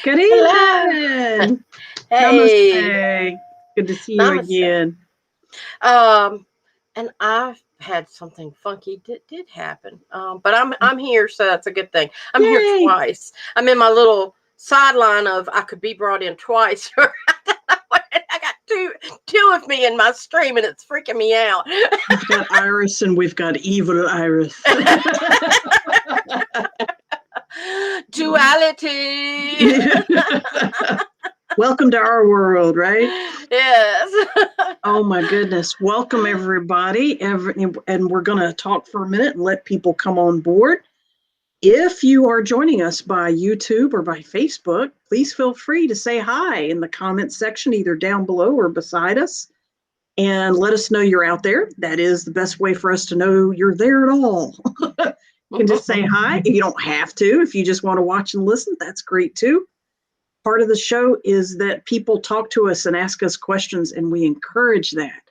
Good Hello. evening. Hey. Namaste. Good to see you Namaste. again. Um, and I've had something funky did happen. But I'm here, so that's a good thing. I'm here Yay. twice. I'm in my little sideline of I could be brought in twice. I got two of me in my stream, and it's freaking me out. We've got Iris and we've got evil Iris. Duality. Welcome to our world, right? Yes. Oh my goodness. Welcome everybody. And we're going to talk for a minute and let people come on board. If you are joining us by YouTube or by Facebook, please feel free to say hi in the comments section, either down below or beside us, and let us know you're out there. That is the best way for us to know you're there at all. You can just say hi. You don't have to. If you just want to watch and listen, that's great too. Part of the show is that people talk to us and ask us questions, and we encourage that.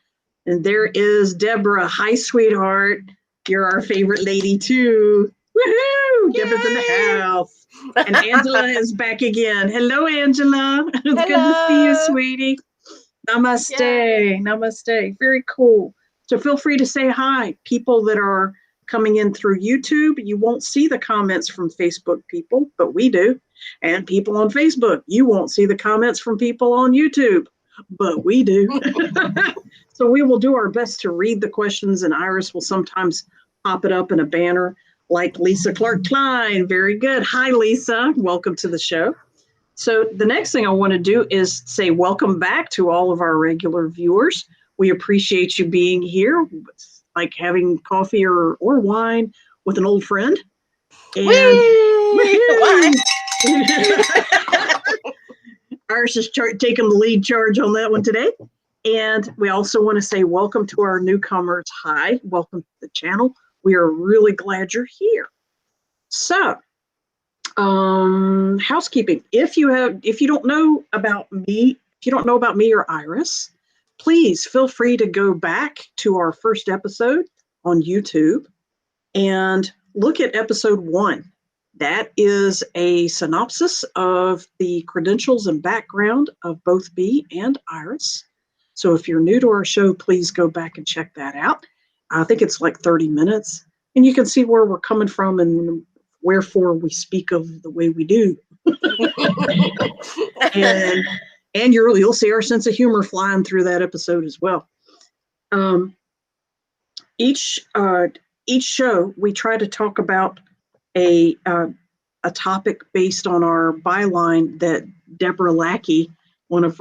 And there is Deborah. Hi, sweetheart. You're our favorite lady too. Woohoo! Deborah's in the house. And Angela is back again. Hello, Angela. It's good to see you, sweetie. Namaste. Yay. Namaste. Very cool. So feel free to say hi. People that are coming in through YouTube, you won't see the comments from Facebook people, but we do. And people on Facebook, you won't see the comments from people on YouTube, but we do. So we will do our best to read the questions, and Iris will sometimes pop it up in a banner like Lisa Clark Klein. Very good. Hi, Lisa. Welcome to the show. So the next thing I want to do is say welcome back to all of our regular viewers. We appreciate you being here. It's like having coffee or wine with an old friend. And Iris is taking the lead charge on that one today. And we also want to say welcome to our newcomers. Hi, welcome to the channel. We are really glad you're here. So, housekeeping. If you don't know about me, or Iris, please feel free to go back to our first episode on YouTube and look at episode 1. That is a synopsis of the credentials and background of both me and Iris. So if you're new to our show, please go back and check that out. I think it's like 30 minutes, and you can see where we're coming from and wherefore we speak of the way we do. and you'll see our sense of humor flying through that episode as well. Each show we try to talk about a topic based on our byline that Deborah Lackey, one of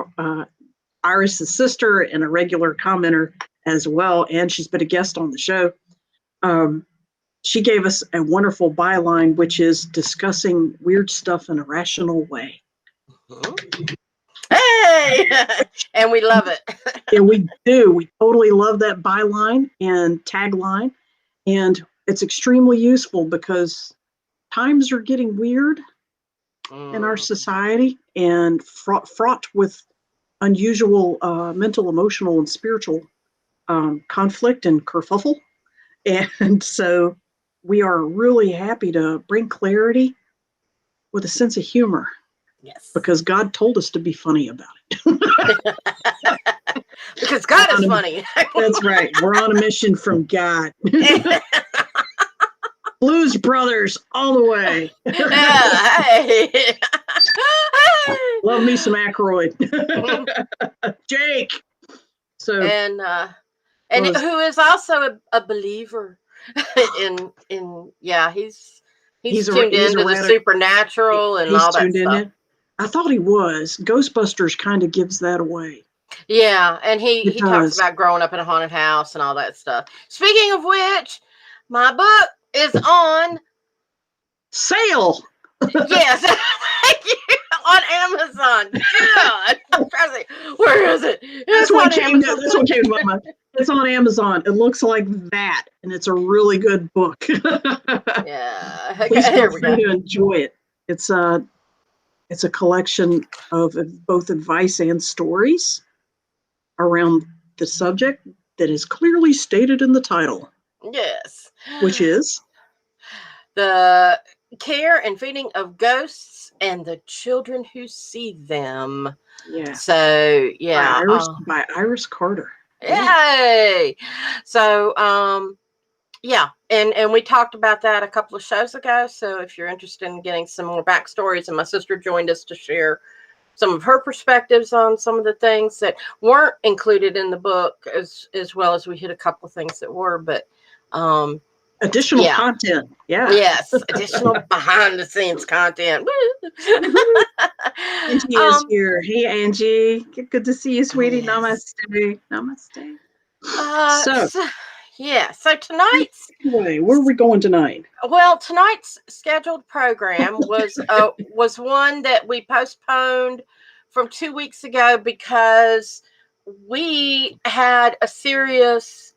Iris's sister and a regular commenter as well, and she's been a guest on the show. She gave us a wonderful byline, which is discussing weird stuff in a rational way. Hey! And we love it. Yeah, we do. We totally love that byline and tagline. And it's extremely useful because times are getting weird in our society and fraught with unusual mental, emotional, and spiritual conflict and kerfuffle. And so we are really happy to bring clarity with a sense of humor. Yes. Because God told us to be funny about it. Because God is funny. That's right. We're on a mission from God. Blues Brothers all the way. Yeah, hey. Love me some Aykroyd. Jake. So and who is also a believer in he's tuned into the supernatural and all that stuff. I thought he was. Ghostbusters kind of gives that away. Yeah, and he talks about growing up in a haunted house and all that stuff. Speaking of which, my book is on sale. Yes, thank you. On Amazon. God, I'm trying to think, where is it? That's what came to my mind. It's on Amazon. It looks like that, and it's a really good book. Yeah, please feel free to enjoy it. It's a collection of both advice and stories around the subject that is clearly stated in the title. Yes, which is the care and feeding of ghosts and the children who see them. Yeah. So yeah, by Iris Carter. Yay! So yeah, and we talked about that a couple of shows ago. So if you're interested in getting some more backstories, and my sister joined us to share some of her perspectives on some of the things that weren't included in the book, as well as we hit a couple of things that were, but additional content. Yeah. Yes, additional behind the scenes content. Angie is here. Hey, Angie. Good to see you, sweetie. Yes. Namaste. So tonight's where are we going tonight? Well, tonight's scheduled program was one that we postponed from 2 weeks ago because we had a serious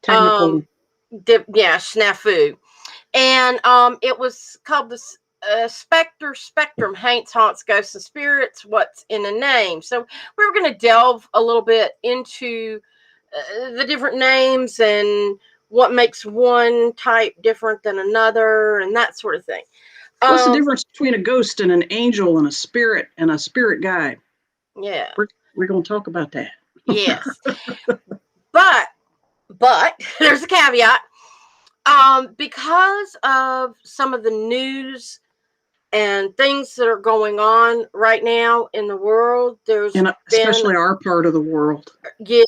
technical snafu. And it was called the Specter Spectrum, Haints, Haunts, Ghosts, and Spirits, What's in a Name. So we were going to delve a little bit into the different names and what makes one type different than another and that sort of thing. What's the difference between a ghost and an angel and a spirit guide? Yeah. We're going to talk about that. Yes. But there's a caveat. Because of some of the news and things that are going on right now in the world, especially our part of the world. Yeah.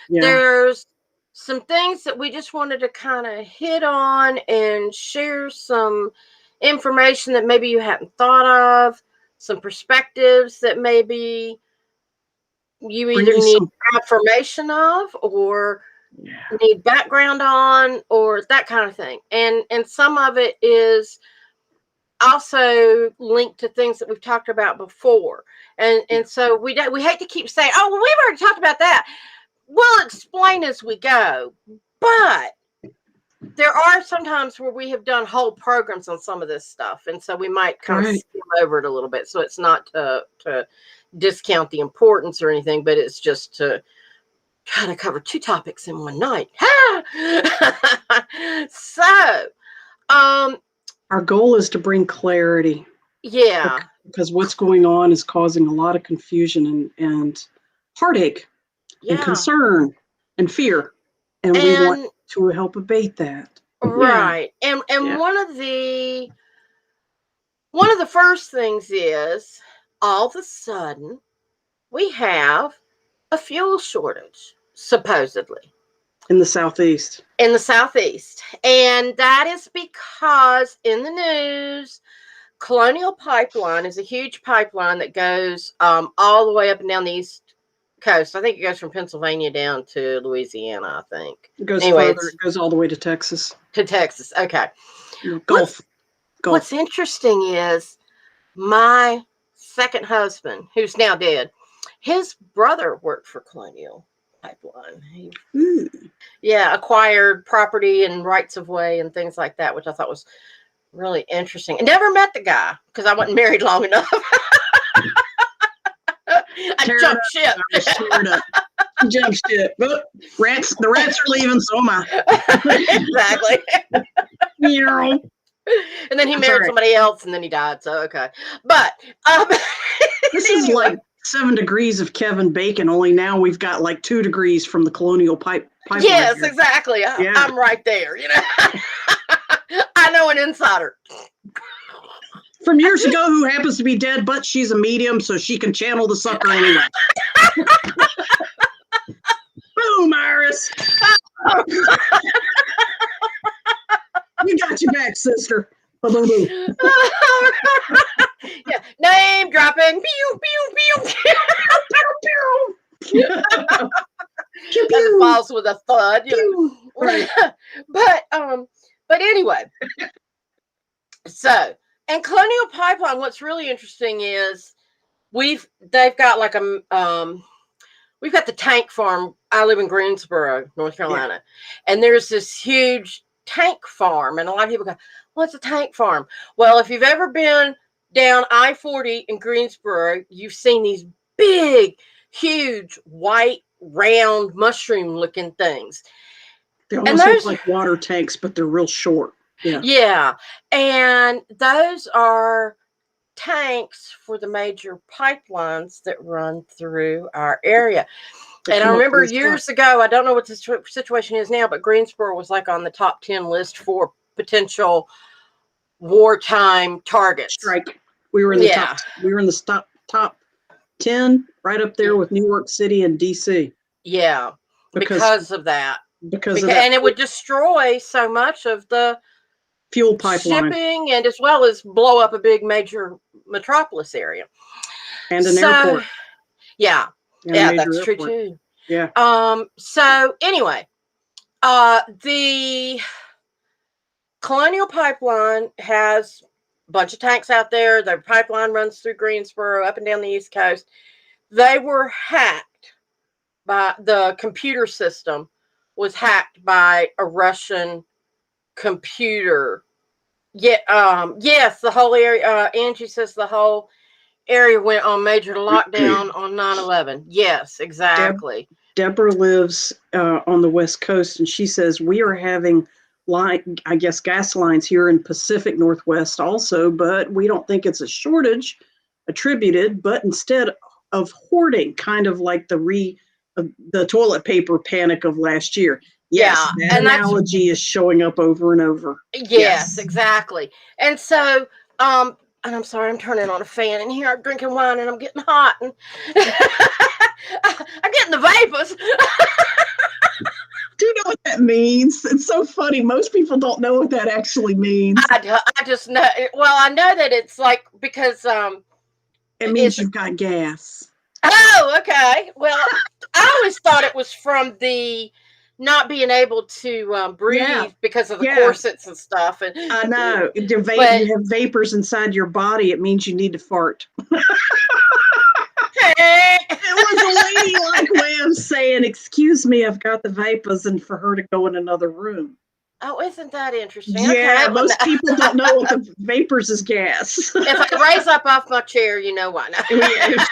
There's some things that we just wanted to kind of hit on and share some information that maybe you hadn't thought of, some perspectives that maybe you either need affirmation of or need background on, or that kind of thing. And some of it is also linked to things that we've talked about before. And so we hate to keep saying, oh, well, we've already talked about that. We'll explain as we go. But there are some times where we have done whole programs on some of this stuff. And so we might kind of skim over it a little bit. So it's not to discount the importance or anything, but it's just to try to cover two topics in one night. So, our goal is to bring clarity. Yeah. Because what's going on is causing a lot of confusion and heartache and concern and fear. And we want to help abate that. Right. And one of the first things is all of a sudden we have a fuel shortage, supposedly. In the Southeast. In the Southeast. And that is because in the news, Colonial Pipeline is a huge pipeline that goes all the way up and down the East Coast. I think it goes from Pennsylvania down to Louisiana, I think. It goes further. It goes all the way to Texas. To Texas. Okay. Gulf. What's interesting is my second husband, who's now dead, his brother worked for Colonial Pipeline. He acquired property and rights of way and things like that, which I thought was really interesting. I never met the guy because I wasn't married long enough. I jumped ship. Jump ship. But the rats are leaving, so am I. Exactly. And then he married somebody else, and then he died. So okay, but this is like 7 degrees of Kevin Bacon. Only now we've got like 2 degrees from the Colonial Pipeline. Yes, here. Exactly. I'm right there. You know, I know an insider from years ago who happens to be dead, but she's a medium, so she can channel the sucker anyway. Boom, Iris. We got you back, sister. Yeah, name dropping. Pew pew pew. Pew pew. As it falls with a thud. You know? Right. But anyway. So, and Colonial Pipeline, what's really interesting is they've got like we've got the tank farm. I live in Greensboro, North Carolina, and there's this huge tank farm, and a lot of people go, "What's a tank farm?" Well, if you've ever been down I-40 in Greensboro, you've seen these big, huge, white, round, mushroom-looking things. They almost look like water tanks, but they're real short. Yeah, and those are tanks for the major pipelines that run through our area. And I remember years ago, I don't know what the situation is now, but Greensboro was like on the top 10 list for potential wartime targets. Strike. We were in the top. We were in the top 10, right up there with New York City and DC. Yeah, because of that. Because of that. And it would destroy so much of the fuel pipeline, shipping, and as well as blow up a big major metropolis area and an airport. Yeah, that's true too. Yeah. So anyway, the Colonial Pipeline has a bunch of tanks out there. The pipeline runs through Greensboro, up and down the East Coast. They were hacked by the computer system. Was hacked by a Russian computer. Yeah, yes, the whole area. Angie says the whole area went on major lockdown on 9/11. Yes, exactly. Deborah lives on the West Coast, and she says we are having gas lines here in Pacific Northwest also, but we don't think it's a shortage attributed, but instead of hoarding, kind of like the toilet paper panic of last year. Yes, that analogy is showing up over and over. Yes, exactly. And so, and I'm sorry, I'm turning on a fan in here. I'm drinking wine and I'm getting hot, and I'm getting the vapors. Do you know what that means? It's so funny. Most people don't know what that actually means. I just know. Well, I know that it's like because it means you've got gas. Oh, okay. Well, I always thought it was from the not being able to breathe because of the corsets and stuff. And I know. You have vapors inside your body. It means you need to fart. It was a ladylike way of saying, "Excuse me, I've got the vapors," and for her to go in another room. Oh, isn't that interesting? Yeah, okay. Most people don't know what the vapors is gas. If I raise up off my chair, you know why. Yeah,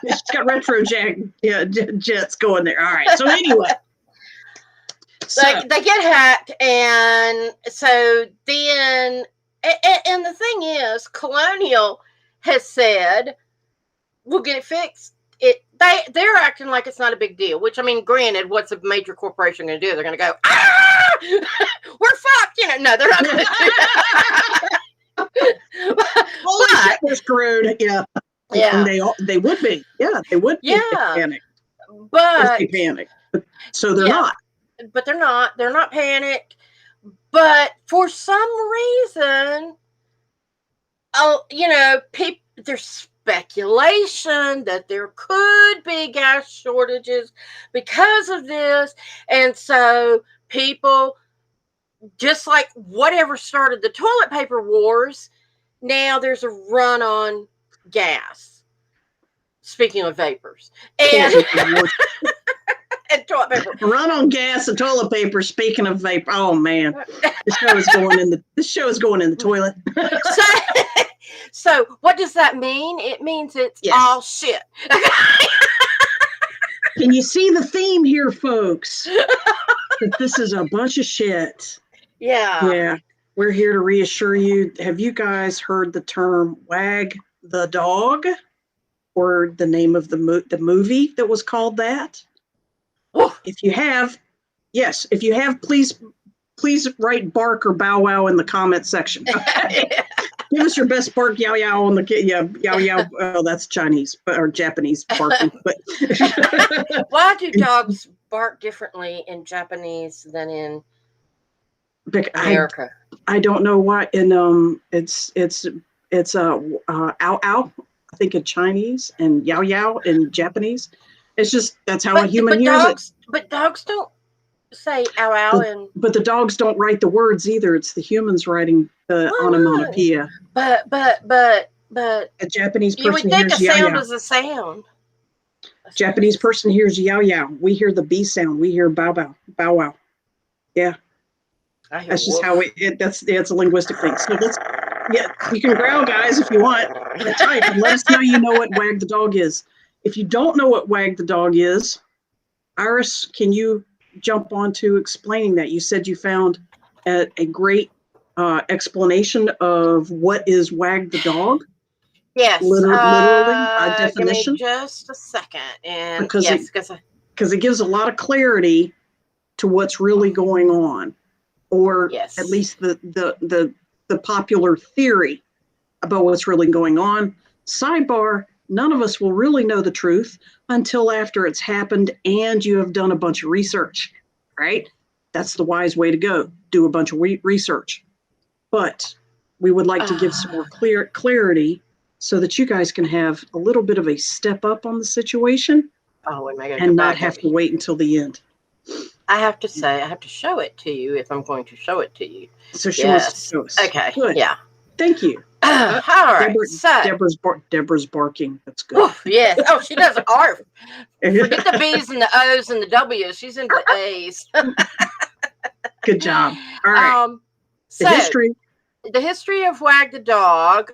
she's got retro jets going there. All right. So anyway. They get hacked, and so then, and the thing is, Colonial has said, we'll get it fixed. They're acting like it's not a big deal, which, I mean, granted, what's a major corporation going to do? They're going to go, we're fucked. No, they're not going to do that. Holy shit, we're screwed. Yeah. And they would be. Yeah, they would be. Panic. But they panic. So they're not. But they're not panicked. But for some reason, there's speculation that there could be gas shortages because of this. And so people, just like whatever started the toilet paper wars, now there's a run on gas. Speaking of vapors. And and toilet paper. Run on gas and toilet paper. Speaking of vapor, oh man, this show is going in the toilet. So what does that mean? It means it's all shit. Can you see the theme here, folks? That this is a bunch of shit. Yeah. Yeah. We're here to reassure you. Have you guys heard the term "wag the dog," or the name of the movie that was called that? If you have, please write bark or bow wow in the comment section. Okay? Give us your best bark, yow yow on the yow yow. Oh, that's Chinese or Japanese barking. But why do dogs bark differently in Japanese than in America? I don't know why. And it's ow ow. I think in Chinese, and yow yow in Japanese. It's just that's how a human hears it. But dogs don't say ow ow, but the dogs don't write the words either. It's the humans writing the onomatopoeia. But a Japanese person you would think hears a sound yow, is a sound. Japanese person hears yow yow. We hear the B sound. We hear bow wow. Yeah, that's just how it's a linguistic thing. So you can growl, guys, if you want. Type and let us know you know what wag the dog is. If you don't know what wag the dog is, Iris, can you jump on to explaining that? You said you found a great explanation of what is wag the dog. Yes. Literally, by Give me definition? just a second. And Because yes, it gives a lot of clarity to what's really going on, or yes. at least the popular theory about what's really going on. Sidebar, none of us will really know the truth until after it's happened and you have done a bunch of research, right? That's the wise way to go. Do a bunch of research. But we would like to give some more clarity so that you guys can have a little bit of a step up on the situation and not have to wait until the end. I have to say, I have to show it to you if I'm going to show it to you. So she wants to show us. Okay. Good. Yeah. Thank you. All right. Deborah's barking. That's good. Oof, yes. Oh, she does arf. Forget the B's and the O's and the W's. She's into the A's. Good job. All right. The history of Wag the Dog.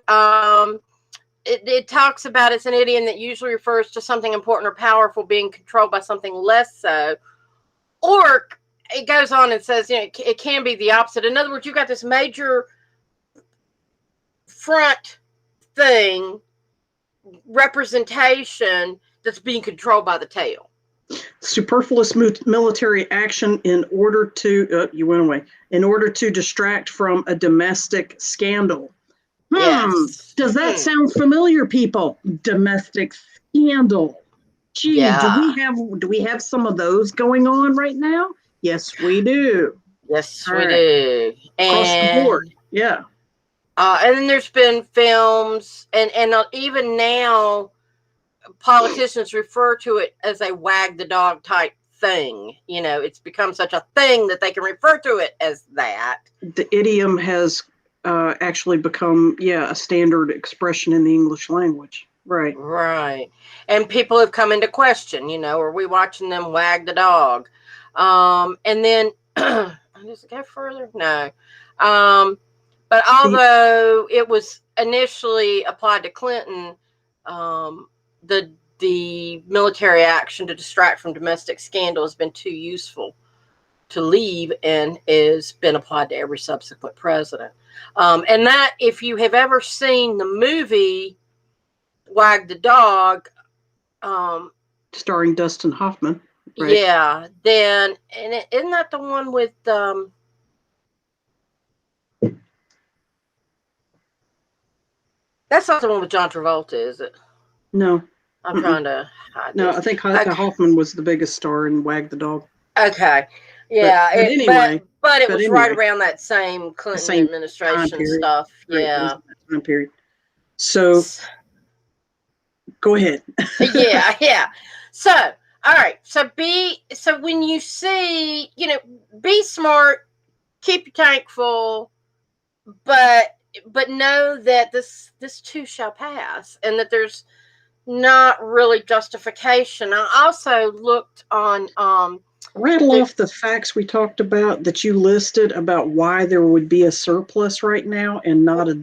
It talks about it's an idiom that usually refers to something important or powerful being controlled by something less so. Or it goes on and says, it can be the opposite. In other words, you've got this major front thing, representation that's being controlled by the tail. Superfluous military action in order to you went away in order to distract from a domestic scandal. Yes. Does that sound familiar, people? Domestic scandal. Gee, yeah. do we have some of those going on right now? Yes, we do. Yes, we do. Across the board. Yeah. And then there's been films, and even now, politicians refer to it as a wag the dog type thing. It's become such a thing that they can refer to it as that. The idiom has actually become, a standard expression in the English language. Right. Right. And people have come into question, are we watching them wag the dog? And then, does it go further? No. But although it was initially applied to Clinton, the military action to distract from domestic scandal has been too useful to leave and has been applied to every subsequent president. And that, if you have ever seen the movie Wag the Dog, starring Dustin Hoffman, right? Yeah, then, and isn't that the one with that's not the one with John Travolta, is it? No. I'm trying to hide No, this. I think Hoffman was the biggest star in Wag the Dog. Okay. Yeah. But anyway. But it was right around that same Clinton administration stuff. Right, yeah. Time period. So go ahead. yeah. So, all right. So when you see, be smart, keep your tank full, but know that this too shall pass, and that there's not really justification. I also looked on rattle off the facts we talked about that you listed about why there would be a surplus right now and not a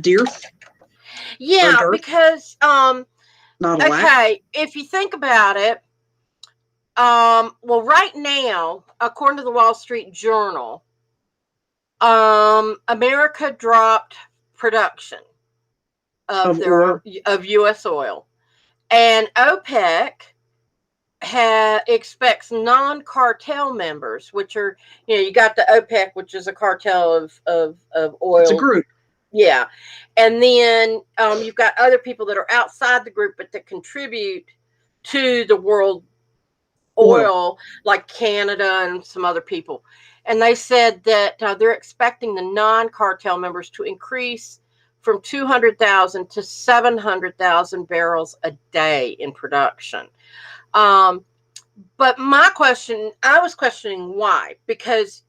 dearth. Yeah, because not a lack. If you think about it, well, right now, according to the Wall Street Journal, America dropped production of U.S. oil, and OPEC expects non-cartel members, which are, you got the OPEC, which is a cartel of oil. It's a group. Yeah. And then you've got other people that are outside the group, but that contribute to the world oil, like Canada and some other people. And they said that they're expecting the non-cartel members to increase from 200,000 to 700,000 barrels a day in production. But I was questioning why, because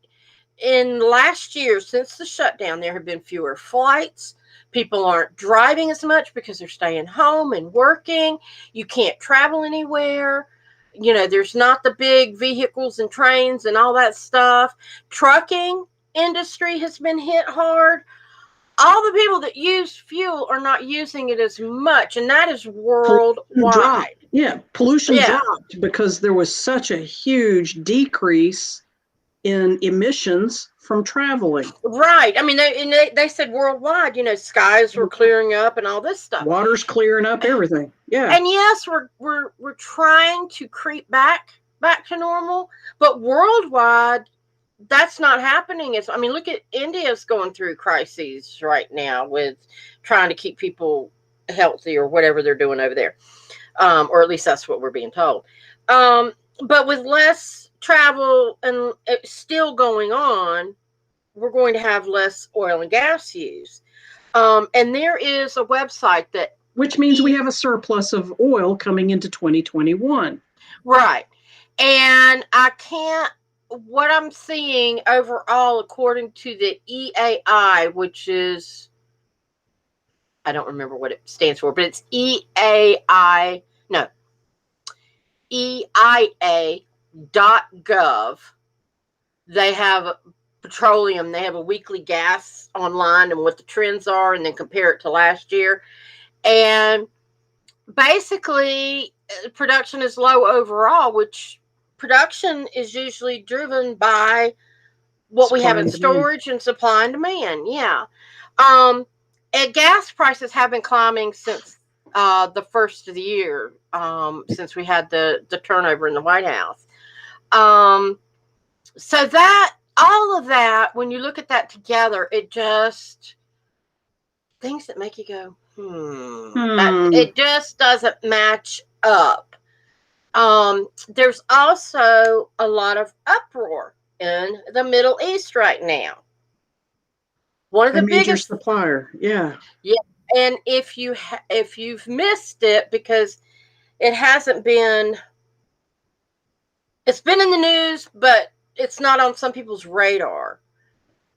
in last year, since the shutdown, there have been fewer flights. People aren't driving as much because they're staying home and working. You can't travel anywhere. There's not the big vehicles and trains and all that stuff. Trucking industry has been hit hard. All the people that use fuel are not using it as much, and that is worldwide. Pollution dropped because there was such a huge decrease in emissions from traveling. Right. I mean, they said worldwide, skies were clearing up and all this stuff. Water's clearing up, everything. Yeah. And yes, we're trying to creep back to normal, but worldwide, that's not happening. I mean, look at India's going through crises right now with trying to keep people healthy or whatever they're doing over there. Or at least that's what we're being told. But with less travel and it still going on, we're going to have less oil and gas use. And there is a website that... Which means we have a surplus of oil coming into 2021. Right. And what I'm seeing overall, according to the EAI, which is, I don't remember what it stands for, but it's EIA.gov. They have petroleum. They have a weekly gas online and what the trends are, and then compare it to last year. And basically, production is low overall, which production is usually driven by what supply we have in storage and supply and demand. Yeah. And gas prices have been climbing since the first of the year, since we had the turnover in the White House. So that, all of that, when you look at that together, it just, things that make you go, it just doesn't match up. There's also a lot of uproar in the Middle East right now. One of the biggest supplier, yeah. And if you've missed it, because it hasn't been, it's been in the news, but it's not on some people's radar.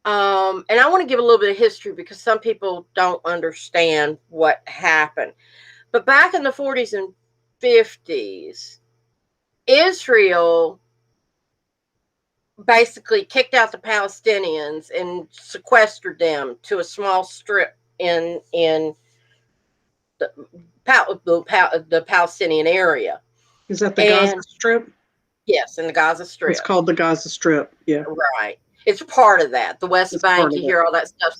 And I want to give a little bit of history because some people don't understand what happened. But back in the 40s and 50s, Israel basically kicked out the Palestinians and sequestered them to a small strip in the Palestinian area. Is that the Gaza Strip? Yes, in the Gaza Strip. It's called the Gaza Strip. Yeah, right. It's part of that. The West Bank. You hear all that stuff.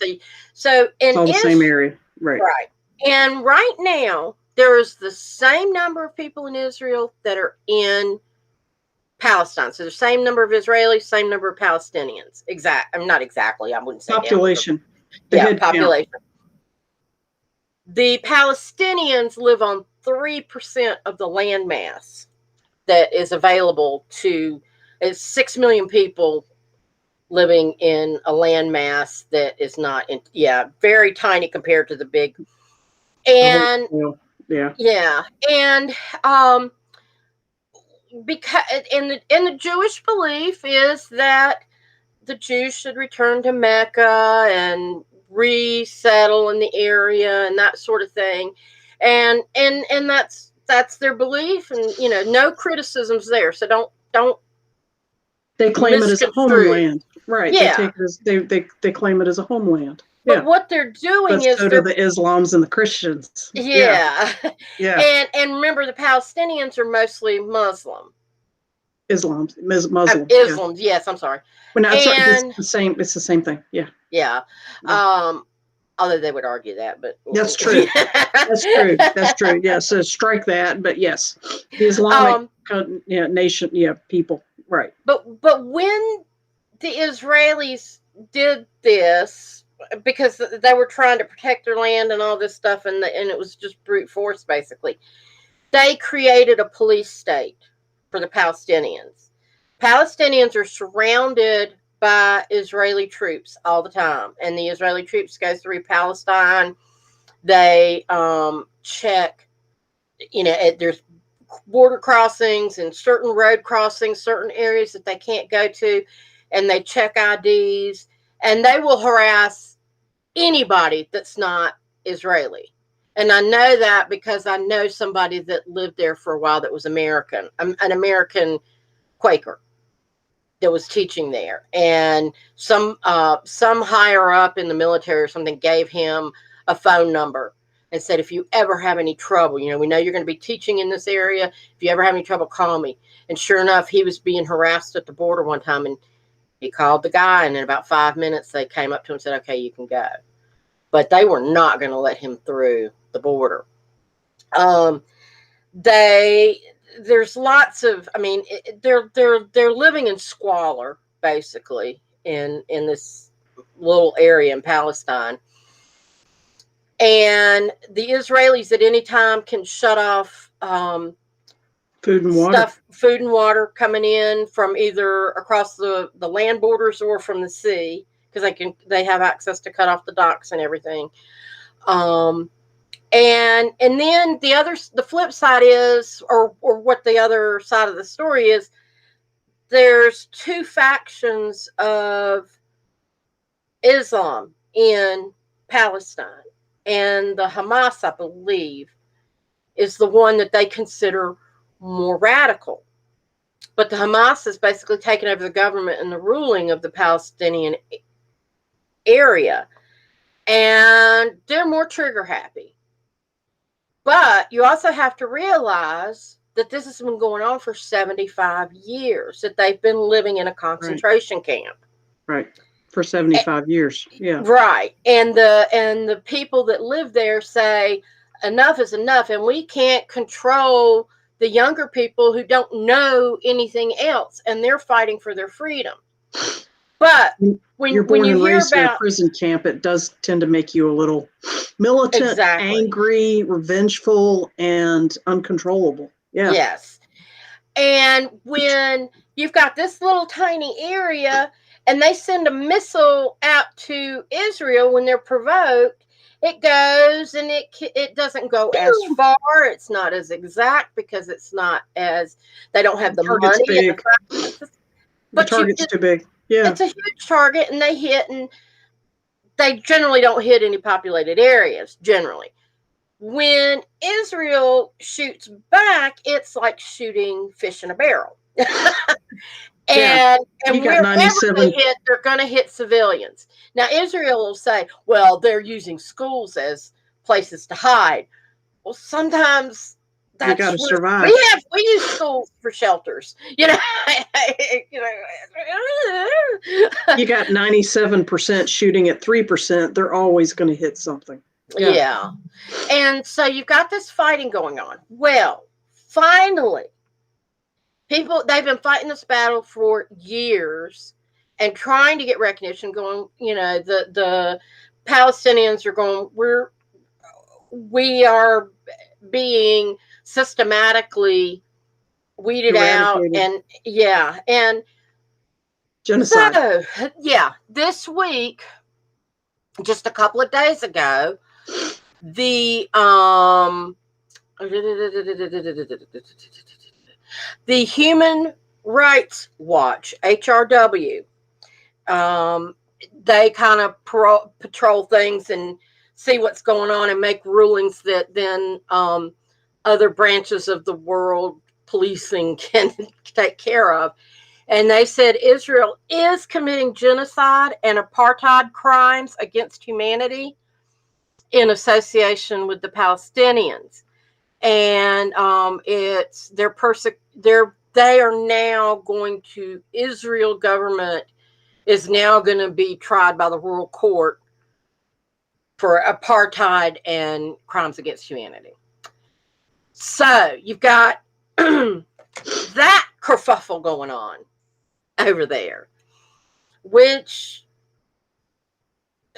So it's all the same area, right? Right. And right now, there is the same number of people in Israel that are in Palestine. So the same number of Israelis, same number of Palestinians. Not exactly. I wouldn't say population. Population. Count. The Palestinians live on 3% of the land mass that is available to. It's 6 million people living in a land mass that is not very tiny compared to the big. And and because in the Jewish belief is that the Jews should return to Mecca and resettle in the area and that sort of thing, and that's their belief, and no criticisms there. So don't. They claim it as a homeland, right? Yeah, they take it as they claim it as a homeland. But what they're doing is so do the Islams and the Christians. Yeah. And remember, the Palestinians are mostly Muslim. Muslim. Yes, I'm sorry. Well, no, it's the same. It's the same thing. Yeah. Yeah. Although they would argue that, but that's true. That's true. Yeah. So strike that. But yes, the Islamic nation. Yeah, people. Right. But when the Israelis did this, because they were trying to protect their land and all this stuff, and it was just brute force, basically. They created a police state for the Palestinians. Palestinians are surrounded by Israeli troops all the time, and the Israeli troops go through Palestine. They check, there's border crossings and certain road crossings, certain areas that they can't go to, and they check IDs, and they will harass anybody that's not Israeli. And I know that because I know somebody that lived there for a while that was American, an American Quaker that was teaching there. And some higher up in the military or something gave him a phone number and said, if you ever have any trouble, we know you're going to be teaching in this area. If you ever have any trouble, call me. And sure enough, he was being harassed at the border one time, and He called the guy, and in about 5 minutes, they came up to him and said, okay, you can go. But they were not going to let him through the border. There's lots of, I mean, they're living in squalor, basically, in this little area in Palestine. And the Israelis at any time can shut off food and water coming in from either across the land borders or from the sea, because they have access to cut off the docks and everything. And then the flip side is, or what the other side of the story is, there's two factions of Islam in Palestine, and the Hamas, I believe, is the one that they consider more radical. But the Hamas has basically taken over the government and the ruling of the Palestinian area, and they're more trigger happy. But you also have to realize that this has been going on for 75 years, that they've been living in a concentration camp. Right. For 75 years. Yeah. Right. And the people that live there say enough is enough, and we can't control the younger people who don't know anything else, and they're fighting for their freedom. But when you're born you and hear raised about in a prison camp, it does tend to make you a little militant, angry, revengeful, and uncontrollable. Yeah. Yes. And when you've got this little tiny area and they send a missile out to Israel when they're provoked, it goes, and it doesn't go as far. It's not as exact because it's not as, they don't have the money. Big. The target's too big. Yeah. It's a huge target, and they hit, and they generally don't hit any populated areas, generally. When Israel shoots back, it's like shooting fish in a barrel. And wherever they hit, they're going to hit civilians. Now, Israel will say, well, they're using schools as places to hide. Well, sometimes you got to survive. We use schools for shelters. You got 97% shooting at 3%. They're always going to hit something. Yeah. And so you've got this fighting going on. Well, finally, they've been fighting this battle for years and trying to get recognition, going, the Palestinians are going, we are being systematically weeded out, and genocide. So, this week, just a couple of days ago, the Human Rights Watch, HRW, they kind of patrol things and see what's going on and make rulings that then other branches of the world policing can take care of. And they said Israel is committing genocide and apartheid crimes against humanity in association with the Palestinians. And they are now going to, Israel government is now going to be tried by the World Court for apartheid and crimes against humanity. So you've got that kerfuffle going on over there, which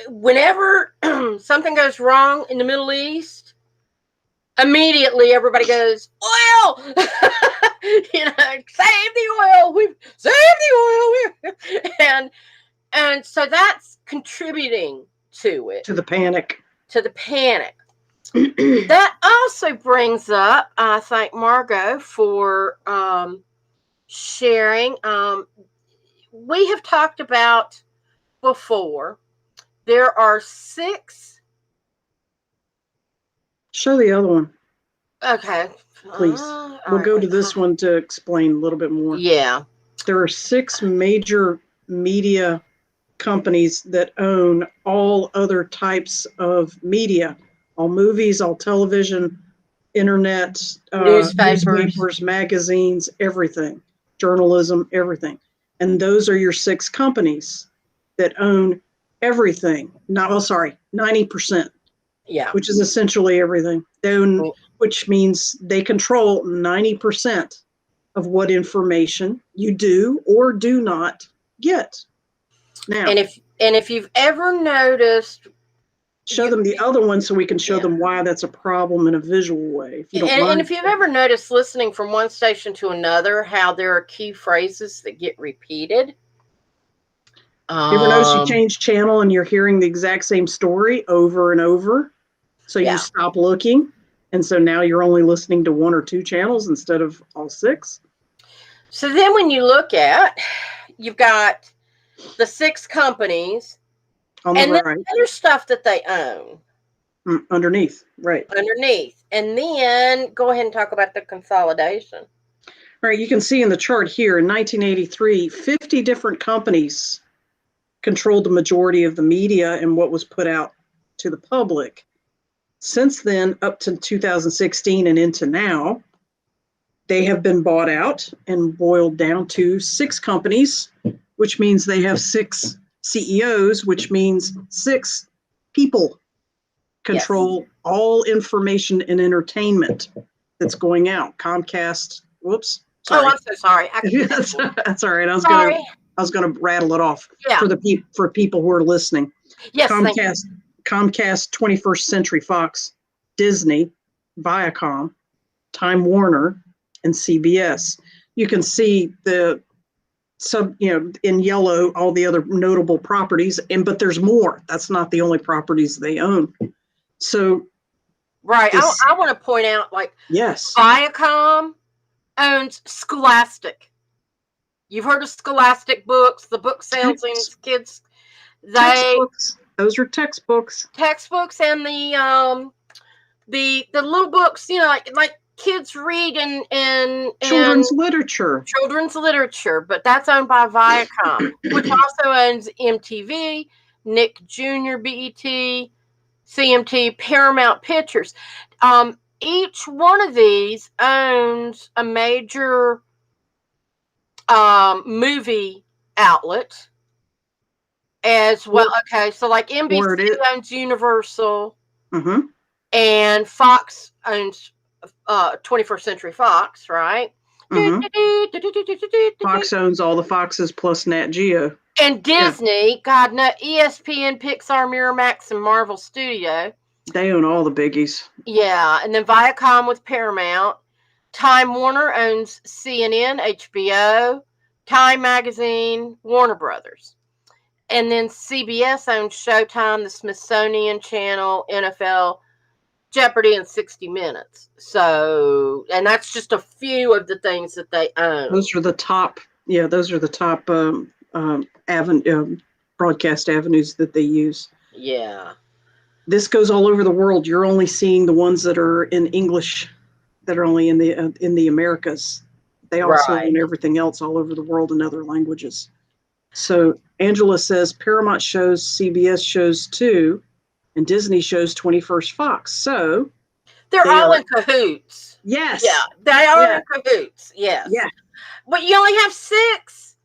whenever something goes wrong in the Middle East, immediately everybody goes, oil! Save the oil! Save the oil! And so that's contributing to it. To the panic. That also brings up, I thank Margot for sharing. We have talked about before, there are 6. Show the other one. Okay. Please. We'll go to this one to explain a little bit more. Yeah. There are 6 major media companies that own all other types of media, all movies, all television, internet, newspapers, magazines, everything, journalism, everything. And those are your 6 companies that own everything. 90%. Yeah. Which is essentially everything. They own, which means they control 90% of what information you do or do not get. Now, and if you've ever noticed, show them the other one so we can show them why that's a problem in a visual way. If you don't mind. And if you've ever noticed listening from one station to another, how there are key phrases that get repeated. You ever notice you change channel and you're hearing the exact same story over and over? So you stop looking. And so now you're only listening to 1 or 2 channels instead of all 6. So then when you look at, you've got the 6 companies on the and right. then other stuff that they own. Underneath, right. Underneath. And then go ahead and talk about the consolidation. All right, you can see in the chart here in 1983, 50 different companies controlled the majority of the media and what was put out to the public. Since then, up to 2016 and into now, they have been bought out and boiled down to 6 companies, which means they have 6 CEOs, which means 6 people control all information and entertainment that's going out. Comcast, whoops. Sorry. Oh, I'm so sorry. That's all right. I was gonna rattle it off for people who are listening. Yes, Comcast, 21st Century Fox, Disney, Viacom, Time Warner, and CBS. You can see the in yellow all the other notable properties, but there's more. That's not the only properties they own. So, right. I want to point out, Viacom owns Scholastic. You've heard of Scholastic books, the book sales and kids. Textbooks. Those are textbooks. Textbooks and the little books, like kids read in children's literature. Children's literature, but that's owned by Viacom, which also owns MTV, Nick Jr., BET, CMT, Paramount Pictures. Each one of these owns a major movie outlet as well. Okay, so like NBC owns Universal, and Fox owns 21st Century Fox, right? Fox owns all the Foxes plus Nat Geo. And Disney, God, no, ESPN, Pixar, Miramax, and Marvel Studio. They own all the biggies. Yeah, and then Viacom with Paramount. Time Warner owns CNN, HBO, Time Magazine, Warner Brothers. And then CBS owns Showtime, the Smithsonian Channel, NFL, Jeopardy, and 60 Minutes. So, and that's just a few of the things that they own. Those are the top. Yeah, those are the top broadcast avenues that they use. Yeah. This goes all over the world. You're only seeing the ones that are in English, that are only in the Americas. They also own everything else all over the world in other languages. So Angela says Paramount shows CBS shows too, and Disney shows 21st Fox. So they're all in cahoots. Yes. Yeah, they are in cahoots. Yes. Yeah. But you only have six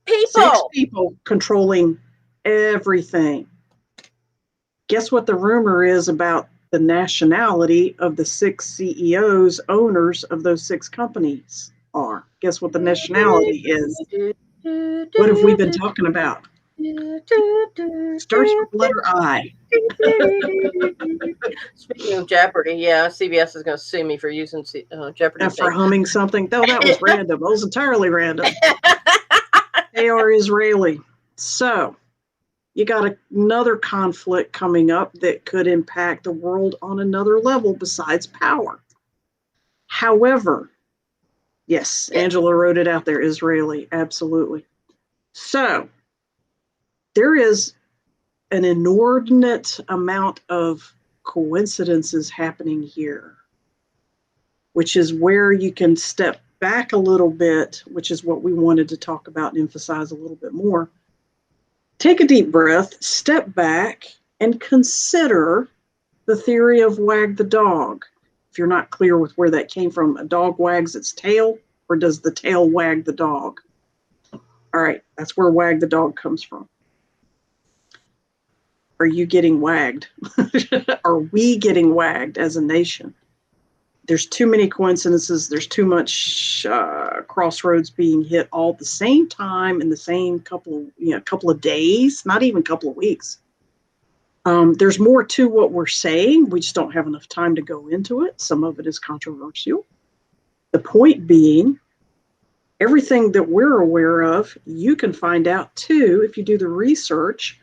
people. 6 people controlling everything. Guess what the rumor is about the nationality of the 6 CEOs, owners of those 6 companies are? Guess what the nationality is? What have we been talking about? Starts with the letter I. Speaking of Jeopardy, CBS is going to sue me for using Jeopardy. For humming something? No, that was random. That was entirely random. They are Israeli. So you got another conflict coming up that could impact the world on another level besides power. However, yes, Angela wrote it out there, Israeli, absolutely. So there is an inordinate amount of coincidences happening here, which is where you can step back a little bit, which is what we wanted to talk about and emphasize a little bit more. Take a deep breath, step back, and consider the theory of wag the dog. If you're not clear with where that came from, a dog wags its tail, or does the tail wag the dog? All right, that's where wag the dog comes from. Are you getting wagged? Are we getting wagged as a nation? There's too many coincidences. There's too much crossroads being hit all at the same time in the same couple of days, not even a couple of weeks. There's more to what we're saying. We just don't have enough time to go into it. Some of it is controversial. The point being, everything that we're aware of, you can find out too if you do the research.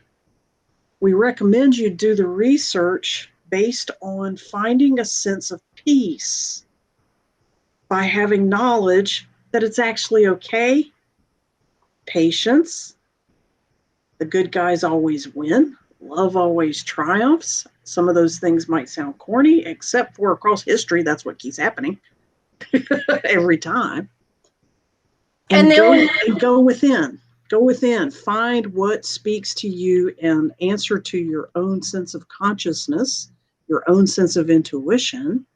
We recommend you do the research based on finding a sense of peace by having knowledge that it's actually okay, patience, the good guys always win, love always triumphs. Some of those things might sound corny, except for across history, that's what keeps happening every time. And go within. Go within. Find what speaks to you and answer to your own sense of consciousness, your own sense of intuition,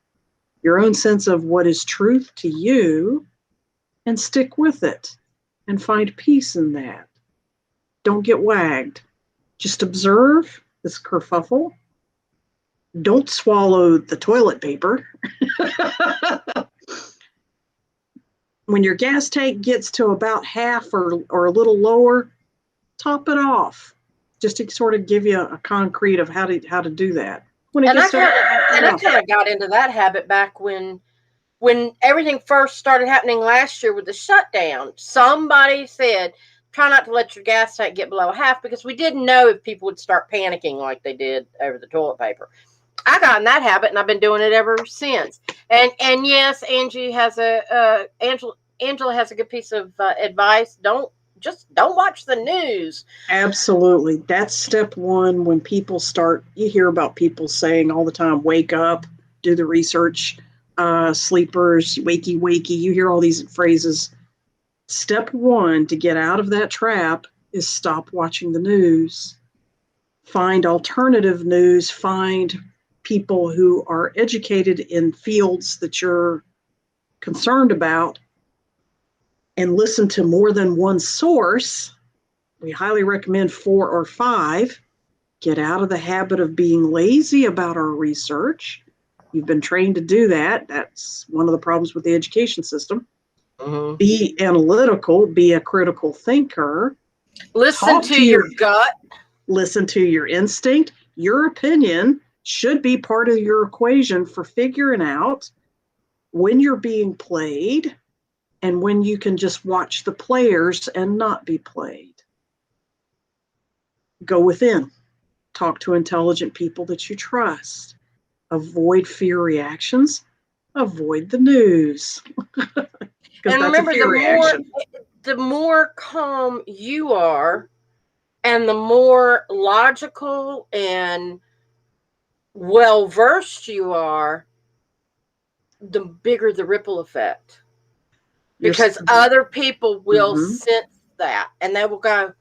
your own sense of what is truth to you, and stick with it and find peace in that. Don't get wagged. Just observe this kerfuffle. Don't swallow the toilet paper. When your gas tank gets to about half or a little lower, top it off, just to sort of give you a concrete of how to do that. I kind of got into that habit back when everything first started happening last year with the shutdown. Somebody said, try not to let your gas tank get below half, because we didn't know if people would start panicking like they did over the toilet paper. I got in that habit, and I've been doing it ever since. And yes, Angela has a good piece of advice. Don't watch the news. Absolutely. That's step one. When people you hear about people saying all the time, wake up, do the research, sleepers, wakey, you hear all these phrases. Step one to get out of that trap is stop watching the news. Find alternative news, find people who are educated in fields that you're concerned about, and listen to more than one source. We highly recommend 4 or 5. Get out of the habit of being lazy about our research. You've been trained to do that. That's one of the problems with the education system. Mm-hmm. Be analytical, be a critical thinker. Listen to your gut. Listen to your instinct. Your opinion should be part of your equation for figuring out when you're being played and when you can just watch the players and not be played. Go within. Talk to intelligent people that you trust. Avoid fear reactions. Avoid the news. And remember, the more calm you are, and the more logical and well-versed you are, the bigger the ripple effect. Because other people will sense that, and they will go,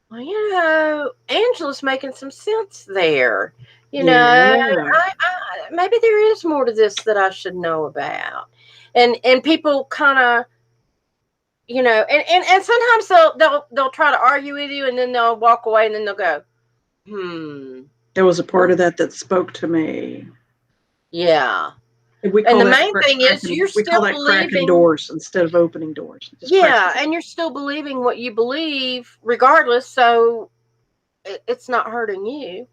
well, Angela's making some sense there. Maybe there is more to this that I should know about. And people kind of, and sometimes they'll try to argue with you, and then they'll walk away, and then they'll go, There was a part of that spoke to me. Yeah. And the main thing is you're still believing cracking doors instead of opening doors. And you're still believing what you believe regardless, so it's not hurting you,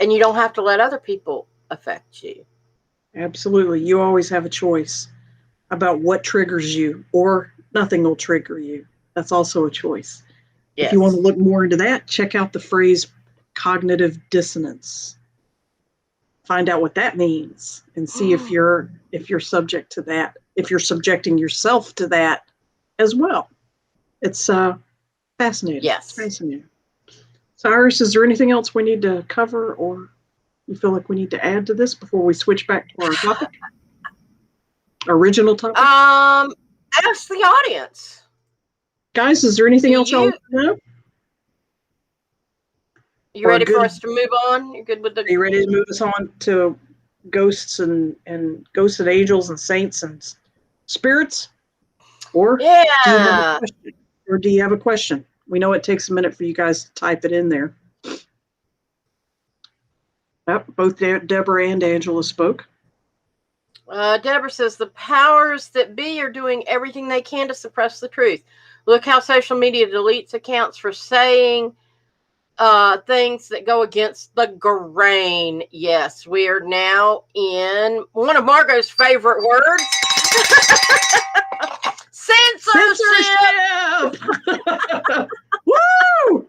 and you don't have to let other people affect you. Absolutely. You always have a choice about what triggers you, or nothing will trigger you. That's also a choice. Yes. If you want to look more into that, check out the phrase cognitive dissonance. Find out what that means and see if you're subject to that, if you're subjecting yourself to that as well. It's fascinating. Yes. It's fascinating. So, Iris, is there anything else we need to cover, or you feel like we need to add to this before we switch back to our topic? Original topic? Ask the audience. Guys, is there anything else y'all want to know? You ready for us to move on? You're good with the... Are you ready to move us on to ghosts and ghosts and angels and saints and spirits? Or yeah. do you have a question? Or do you have a question? We know it takes a minute for you guys to type it in there. Yep, both Deborah and Angela spoke. Deborah says the powers that be are doing everything they can to suppress the truth. Look how social media deletes accounts for saying things that go against the grain. Yes, we are now in one of Margot's favorite words. Censorship! Woo!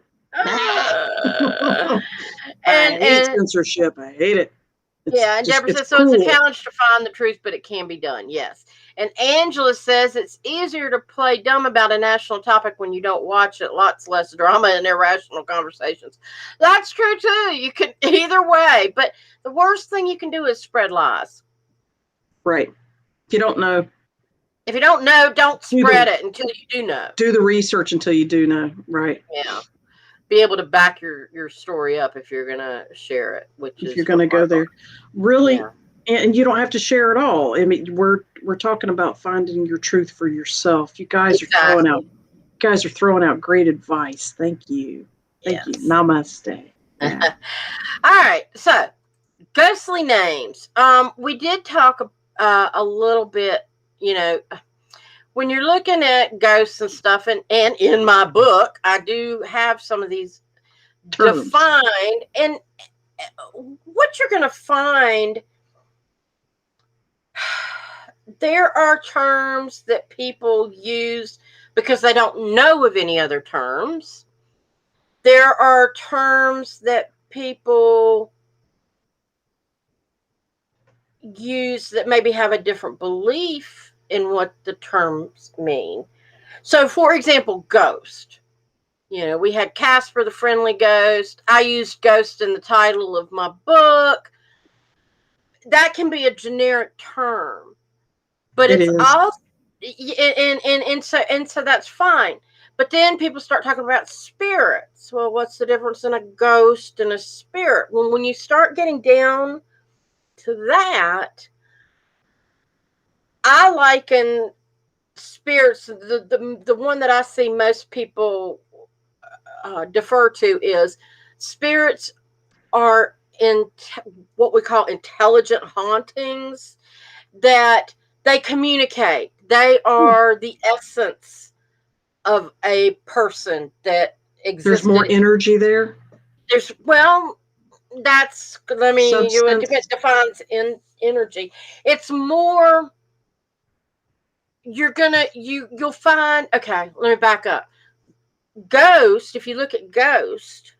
I hate censorship. I hate it. And Deborah says, so it's a challenge to find the truth, but it can be done. Yes. And Angela says it's easier to play dumb about a national topic when you don't watch it. Lots less drama and irrational conversations. That's true, too. You can either way. But the worst thing you can do is spread lies. Right. If you don't know. If you don't know, don't spread it until you do know. Do the research until you do know. Right. Yeah. Be able to back your story up if you're going to share it, if you're going to go there. Really, and you don't have to share it all. I mean, we're talking about finding your truth for yourself. You guys are throwing out great advice. Thank you. Thank you. Namaste. Yeah. All right. So, ghostly names. We did talk a little bit, when you're looking at ghosts and stuff, and in my book, I do have some of these terms defined. And what you're going to find, there are terms that people use because they don't know of any other terms. There are terms that people use that maybe have a different belief in what the terms mean. So, for example, ghost. We had Casper the Friendly Ghost. I used ghost in the title of my book. That can be a generic term, but it's all, and so that's fine. But then people start talking about spirits. Well, what's the difference in a ghost and a spirit? Well, when you start getting down to that, I liken spirits, the one that I see most people defer to is spirits are in what we call intelligent hauntings, that they communicate. They are the essence of a person that exists. There's more energy there. It defines energy. It's more, you'll find, okay, let me back up. Ghost, if you look at ghost,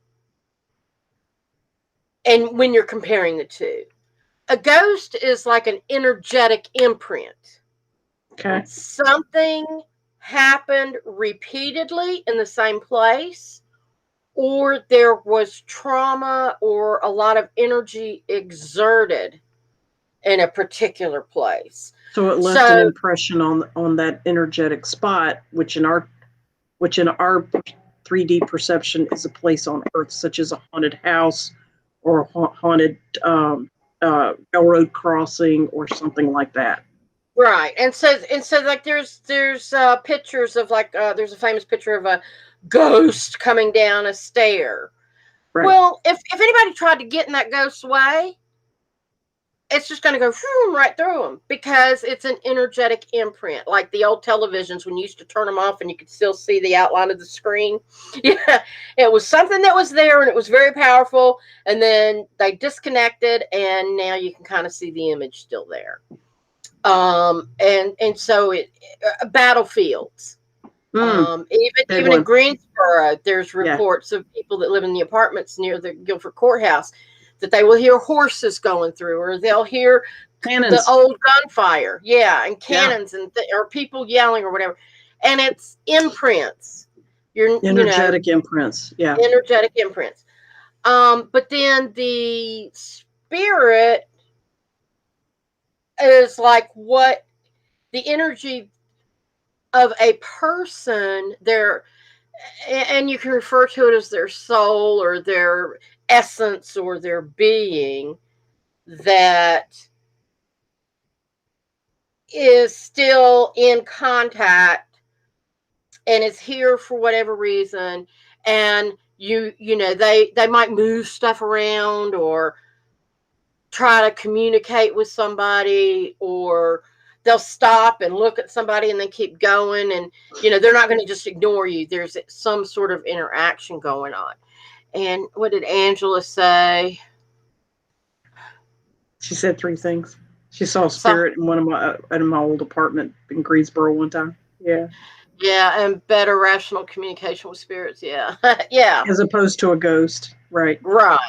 and when you're comparing the two, a ghost is like an energetic imprint. Okay. Something happened repeatedly in the same place, or there was trauma or a lot of energy exerted in a particular place. So it left an impression on that energetic spot, which in our 3D perception is a place on Earth, such as a haunted house or a haunted railroad crossing or something like that. Right. And so like there's pictures of there's a famous picture of a ghost coming down a stair. Right. Well, if anybody tried to get in that ghost's way, it's just going to go right through them because it's an energetic imprint, like the old televisions when you used to turn them off and you could still see the outline of the screen. Yeah, it was something that was there and it was very powerful, and then they disconnected and now you can kind of see the image still there. And so battlefields. Even in Greensboro, there's reports of people that live in the apartments near the Guilford Courthouse that they will hear horses going through, or they'll hear cannons. The old gunfire. Yeah, and cannons or people yelling or whatever. And it's imprints. Energetic imprints. Yeah. Energetic imprints. But then the spirit is like what the energy of a person, and you can refer to it as their soul or their essence or their being, that is still in contact and is here for whatever reason, and they might move stuff around or try to communicate with somebody, or they'll stop and look at somebody and then keep going, and they're not going to just ignore you. There's some sort of interaction going on. And what did Angela say? She said 3 things. She saw a spirit in my old apartment in Greensboro one time. Yeah. Yeah, and better rational communication with spirits. Yeah. Yeah. As opposed to a ghost. Right. Right.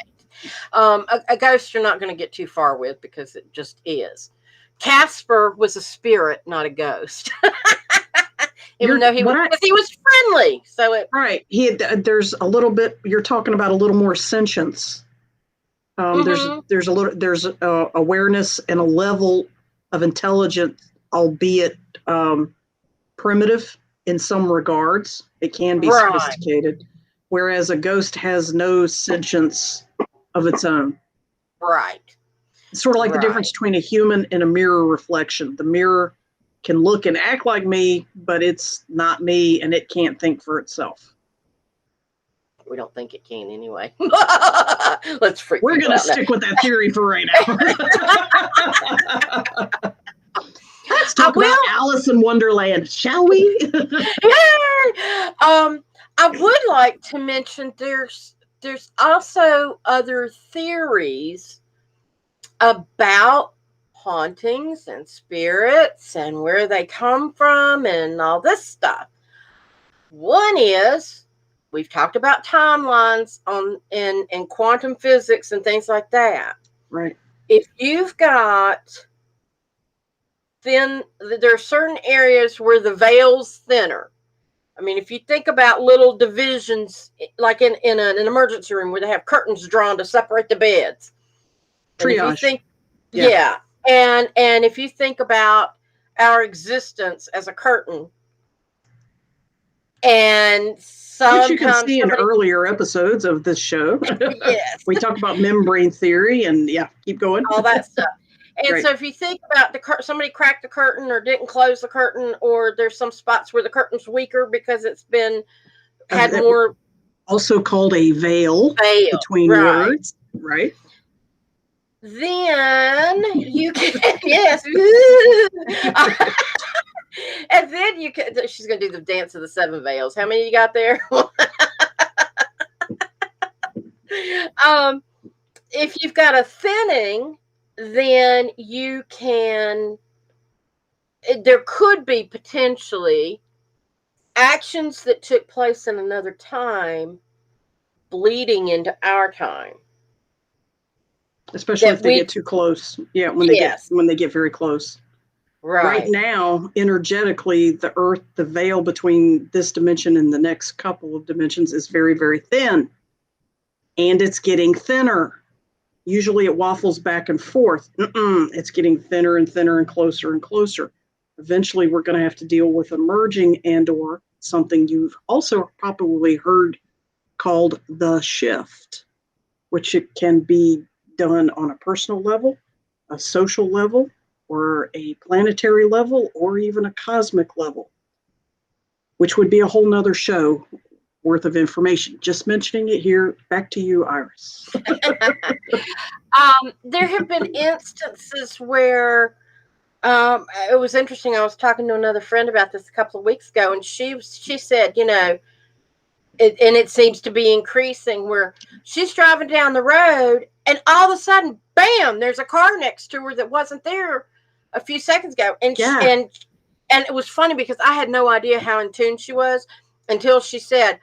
A ghost you're not going to get too far with because it just is. Casper was a spirit, not a ghost. Even though he was friendly. So right. There's a little bit, you're talking about a little more sentience. There's awareness and a level of intelligence, albeit primitive in some regards. It can be sophisticated, whereas a ghost has no sentience of its own. Right. It's sort of like the difference between a human and a mirror reflection. The mirror can look and act like me, but it's not me, and it can't think for itself. We don't think it can anyway. Let's freak. We're going to stick with that theory for right now. Let's talk about Alice in Wonderland, shall we? Yeah. I would like to mention there's also other theories about hauntings and spirits and where they come from and all this stuff. One is, we've talked about timelines in quantum physics and things like that. Right. If you've got there are certain areas where the veil's thinner. I mean, if you think about little divisions, like in an emergency room where they have curtains drawn to separate the beds. Triage. And if you think about our existence as a curtain, and which you can see in earlier episodes of this show. Yes. We talk about membrane theory and keep going. All that stuff. And so if you think about somebody cracked the curtain or didn't close the curtain, or there's some spots where the curtain's weaker because it's been had more. Also called a veil between words, right? Then you can, yes. And then you can, she's going to do the dance of the 7 veils. How many you got there? If you've got a thinning, then you can, there could be potentially actions that took place in another time bleeding into our time. Especially if they get too close. Yeah, when they get very close. Right now, energetically, the earth, the veil between this dimension and the next couple of dimensions is very, very thin. And it's getting thinner. Usually it waffles back and forth. It's getting thinner and thinner and closer and closer. Eventually, we're going to have to deal with a merging and or something you've also probably heard called the shift, which it can be done on a personal level, a social level, or a planetary level, or even a cosmic level, which would be a whole nother show worth of information. Just mentioning it here. Back to you, Iris. There have been instances where it was interesting. I was talking to another friend about this a couple of weeks ago, and she said, and it seems to be increasing, where she's driving down the road and all of a sudden, bam, there's a car next to her that wasn't there a few seconds ago. And and it was funny because I had no idea how in tune she was until she said,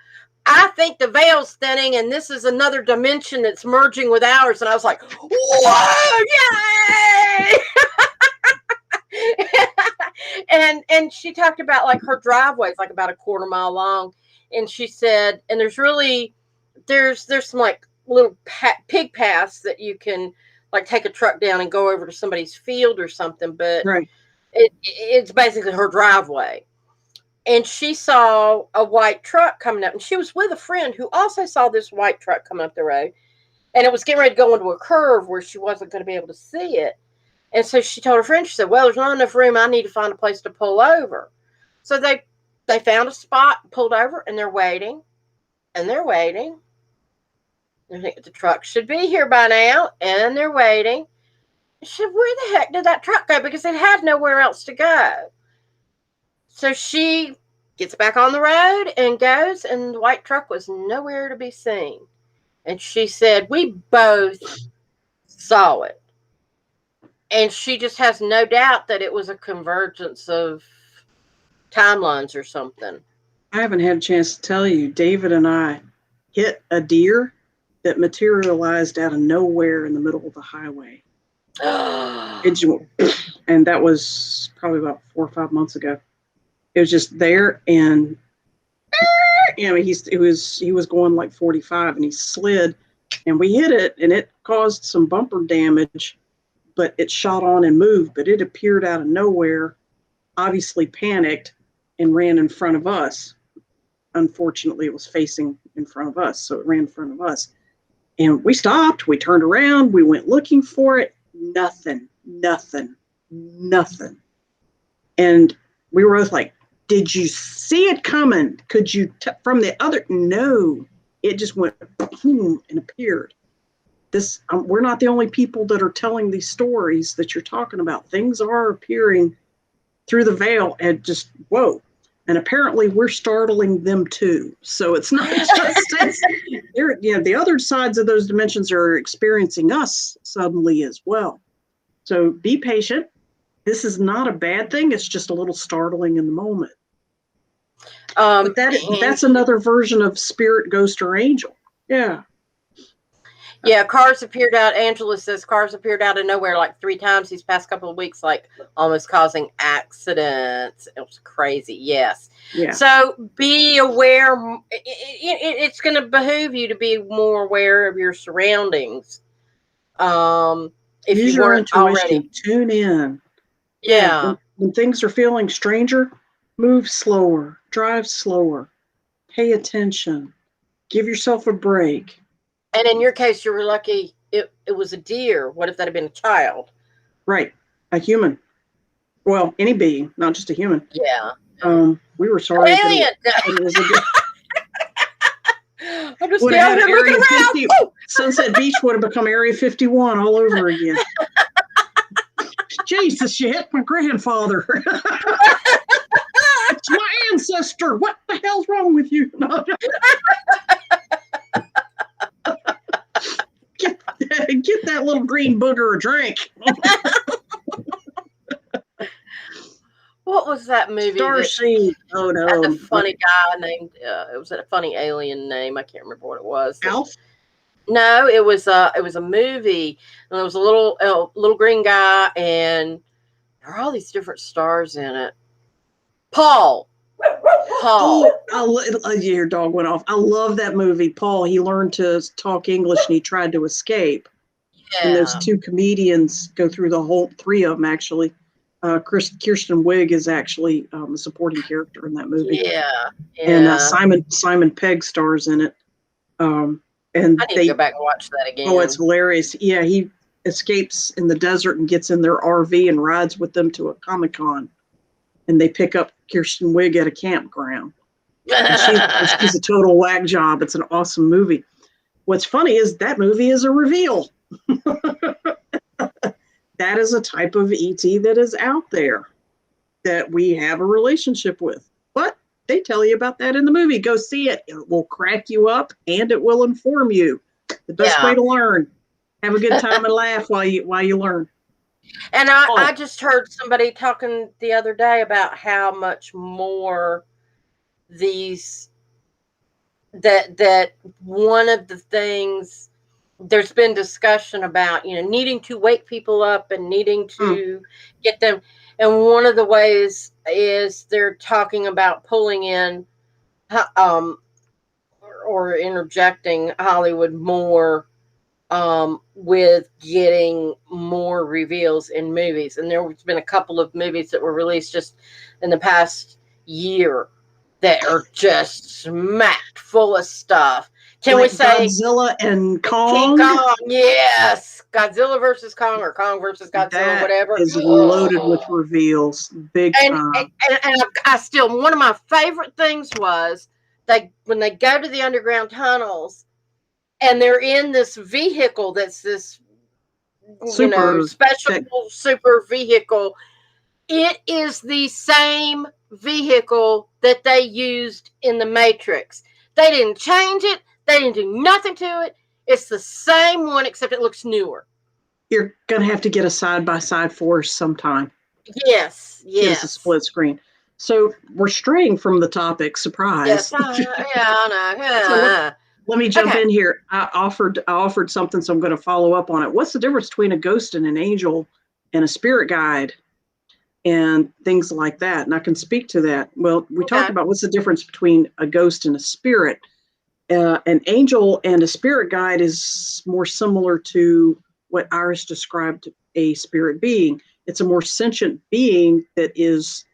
I think the veil's thinning and this is another dimension that's merging with ours. And I was like, whoa, yay! and she talked about like her driveway is like about a quarter mile long. And she said, and there's some like little pig paths that you can like take a truck down and go over to somebody's field or something. But it's basically her driveway. And she saw a white truck coming up, and she was with a friend who also saw this white truck coming up the road, and it was getting ready to go into a curve where she wasn't going to be able to see it. And so she told her friend, she said, well, there's not enough room. I need to find a place to pull over. So they They found a spot, pulled over, and they're waiting. And they're waiting. They think the truck should be here by now. And they're waiting. She said, where the heck did that truck go? Because it had nowhere else to go. So she gets back on the road and goes, and the white truck was nowhere to be seen. And she said, we both saw it. And she just has no doubt that it was a convergence of timelines or something. I haven't had a chance to tell you, David and I hit a deer that materialized out of nowhere in the middle of the highway. And that was probably about 4 or 5 months ago. It was just there, and he was going like 45, and he slid, and we hit it, and it caused some bumper damage, but it shot on and moved, but it appeared out of nowhere, obviously panicked, and ran in front of us. Unfortunately, it was facing in front of us, so it ran in front of us. And we stopped, we turned around, we went looking for it. Nothing. And we were both like, did you see it coming? Could you, from the other? No, it just went boom and appeared. This, we're not the only people that are telling these stories that you're talking about. Things are appearing through the veil and just, whoa. And apparently we're startling them too. So it's not just, the other sides of those dimensions are experiencing us suddenly as well. So be patient. This is not a bad thing. It's just a little startling in the moment. But that's another version of spirit, ghost, or angel. Yeah. Yeah, cars appeared out. Angela says cars appeared out of nowhere like 3 times these past couple of weeks, like almost causing accidents. It was crazy. Yes. Yeah. So be aware. It's going to behoove you to be more aware of your surroundings. If use you your weren't intuition, already. tune in. Yeah. When things are feeling stranger, move slower, drive slower, pay attention, give yourself a break. And in your case, you were lucky it was a deer. What if that had been a child? Right. A human. Well, any being, not just a human. Yeah. We were sorry. Alien. It was a good. I'm just down here looking around. 50, Sunset Beach would have become Area 51 all over again. Jesus, you hit my grandfather. It's my ancestor. What the hell's wrong with you? Get that little green booger a drink. What was that movie? Starseed. Oh no! Had a funny guy named. It was a funny alien name. I can't remember what it was. Alf. No, it was a movie, and there was a little green guy, and there are all these different stars in it. Paul. Oh, your dog went off. I love that movie. Paul, he learned to talk English and he tried to escape. Yeah. And those 2 comedians go through the whole, 3 of them actually. Kirsten Wiig is actually a supporting character in that movie. Yeah. And Simon Pegg stars in it. And I need to go back and watch that again. Oh, it's hilarious. Yeah, he escapes in the desert and gets in their RV and rides with them to a Comic-Con. And they pick up Kirsten Wiig at a campground. And she's a total whack job. It's an awesome movie. What's funny is that movie is a reveal. That is a type of ET that is out there that we have a relationship with. But they tell you about that in the movie. Go see it. It will crack you up and it will inform you. The best way to learn. Have a good time and laugh while you learn. And I just heard somebody talking the other day about how much more these that one of the things there's been discussion about, needing to wake people up and needing to get them. And one of the ways is they're talking about pulling in or interjecting Hollywood more with getting more reveals in movies. And there's been a couple of movies that were released just in the past year that are just smacked full of stuff. Can we say Godzilla and King Kong? Kong? Yes, Godzilla versus Kong, or Kong versus Godzilla, That whatever. is loaded with reveals, big time. And I still, one of my favorite things was when they go to the underground tunnels and they're in this vehicle that's this special super vehicle. It is the same vehicle that they used in the Matrix. They didn't change it. They didn't do nothing to it. It's the same one, except it looks newer. You're going to have to get a side-by-side for us sometime. Yes. Get us a split screen. So we're straying from the topic. Surprise. Yes, I know. Yeah. So let me jump in here. I offered something, so I'm going to follow up on it. What's the difference between a ghost and an angel and a spirit guide and things like that? And I can speak to that. Well, we talked about what's the difference between a ghost and a spirit. An angel and a spirit guide is more similar to what Iris described a spirit being. It's a more sentient being that is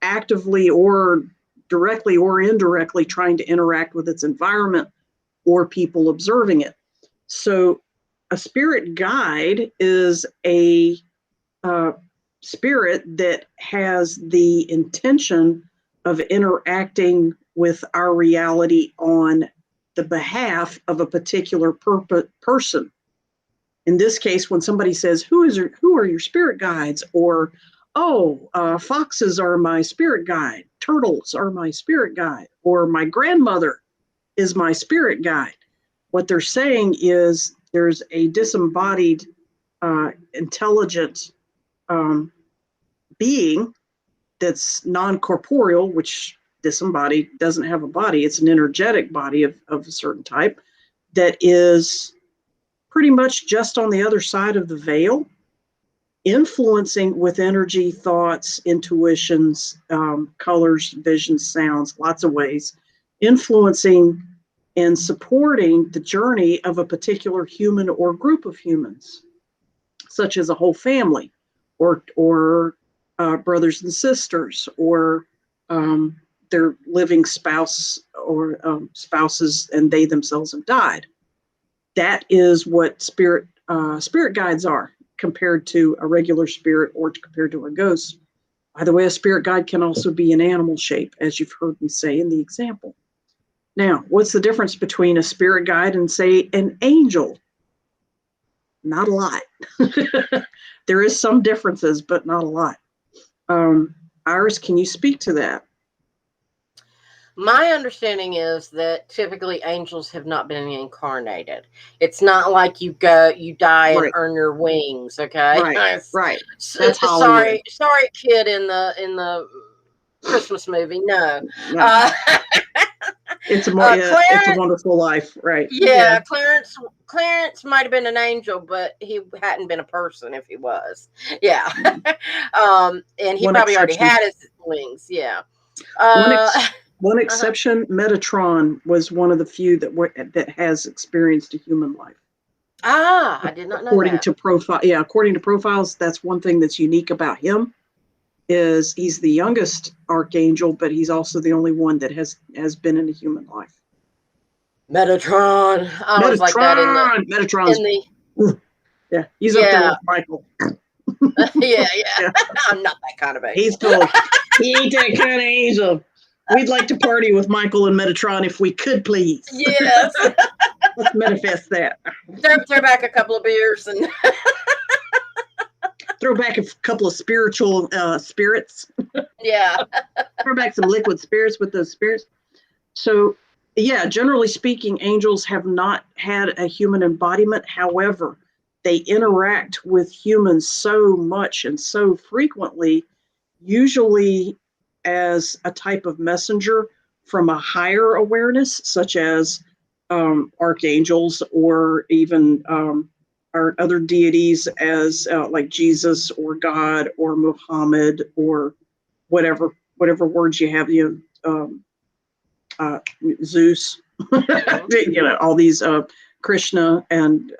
actively or directly or indirectly trying to interact with its environment or people observing it. So a spirit guide is a spirit that has the intention of interacting with our reality on the behalf of a particular person. In this case, when somebody says, who are your spirit guides? Or, foxes are my spirit guide. Turtles are my spirit guide. Or my grandmother is my spirit guide. What they're saying is there's a disembodied, intelligent being that's non-corporeal, which disembodied doesn't have a body. It's an energetic body of a certain type that is pretty much just on the other side of the veil, influencing with energy, thoughts, intuitions, colors, visions, sounds, lots of ways, influencing and supporting the journey of a particular human or group of humans, such as a whole family or brothers and sisters, or their living spouse or spouses, and they themselves have died. That is what spirit guides are compared to a regular spirit or compared to a ghost. By the way, a spirit guide can also be an animal shape, as you've heard me say in the example. Now, what's the difference between a spirit guide and, say, an angel? Not a lot. There is some differences, but not a lot. Iris, can you speak to that? My understanding is that typically angels have not been incarnated. It's not like you die and earn your wings. Okay, right. That's Hollywood. Sorry, kid in the Christmas movie. No. It's a Wonderful Life, right? Yeah, Clarence might have been an angel, but he hadn't been a person if he was. Yeah. And he probably already had his wings. Yeah. One exception, Metatron was one of the few that has experienced a human life. I did not know that. According to profiles, that's one thing that's unique about him. Is he's the youngest archangel, but he's also the only one that has been in a human life. Metatron. I always like that Metatron's. Yeah, he's up there with Michael. yeah. I'm not that kind of angel. He's cool. He ain't that kind of angel. We'd like to party with Michael and Metatron if we could, please. Yes. Let's manifest that. Throw back a couple of beers and throw back a couple of spiritual spirits. Yeah. Throw back some liquid spirits with those spirits. So, yeah, generally speaking, angels have not had a human embodiment. However, they interact with humans so much and so frequently, usually as a type of messenger from a higher awareness, such as archangels or even our other deities, as like Jesus or God or Muhammad or whatever words you have, Zeus, all these Krishna and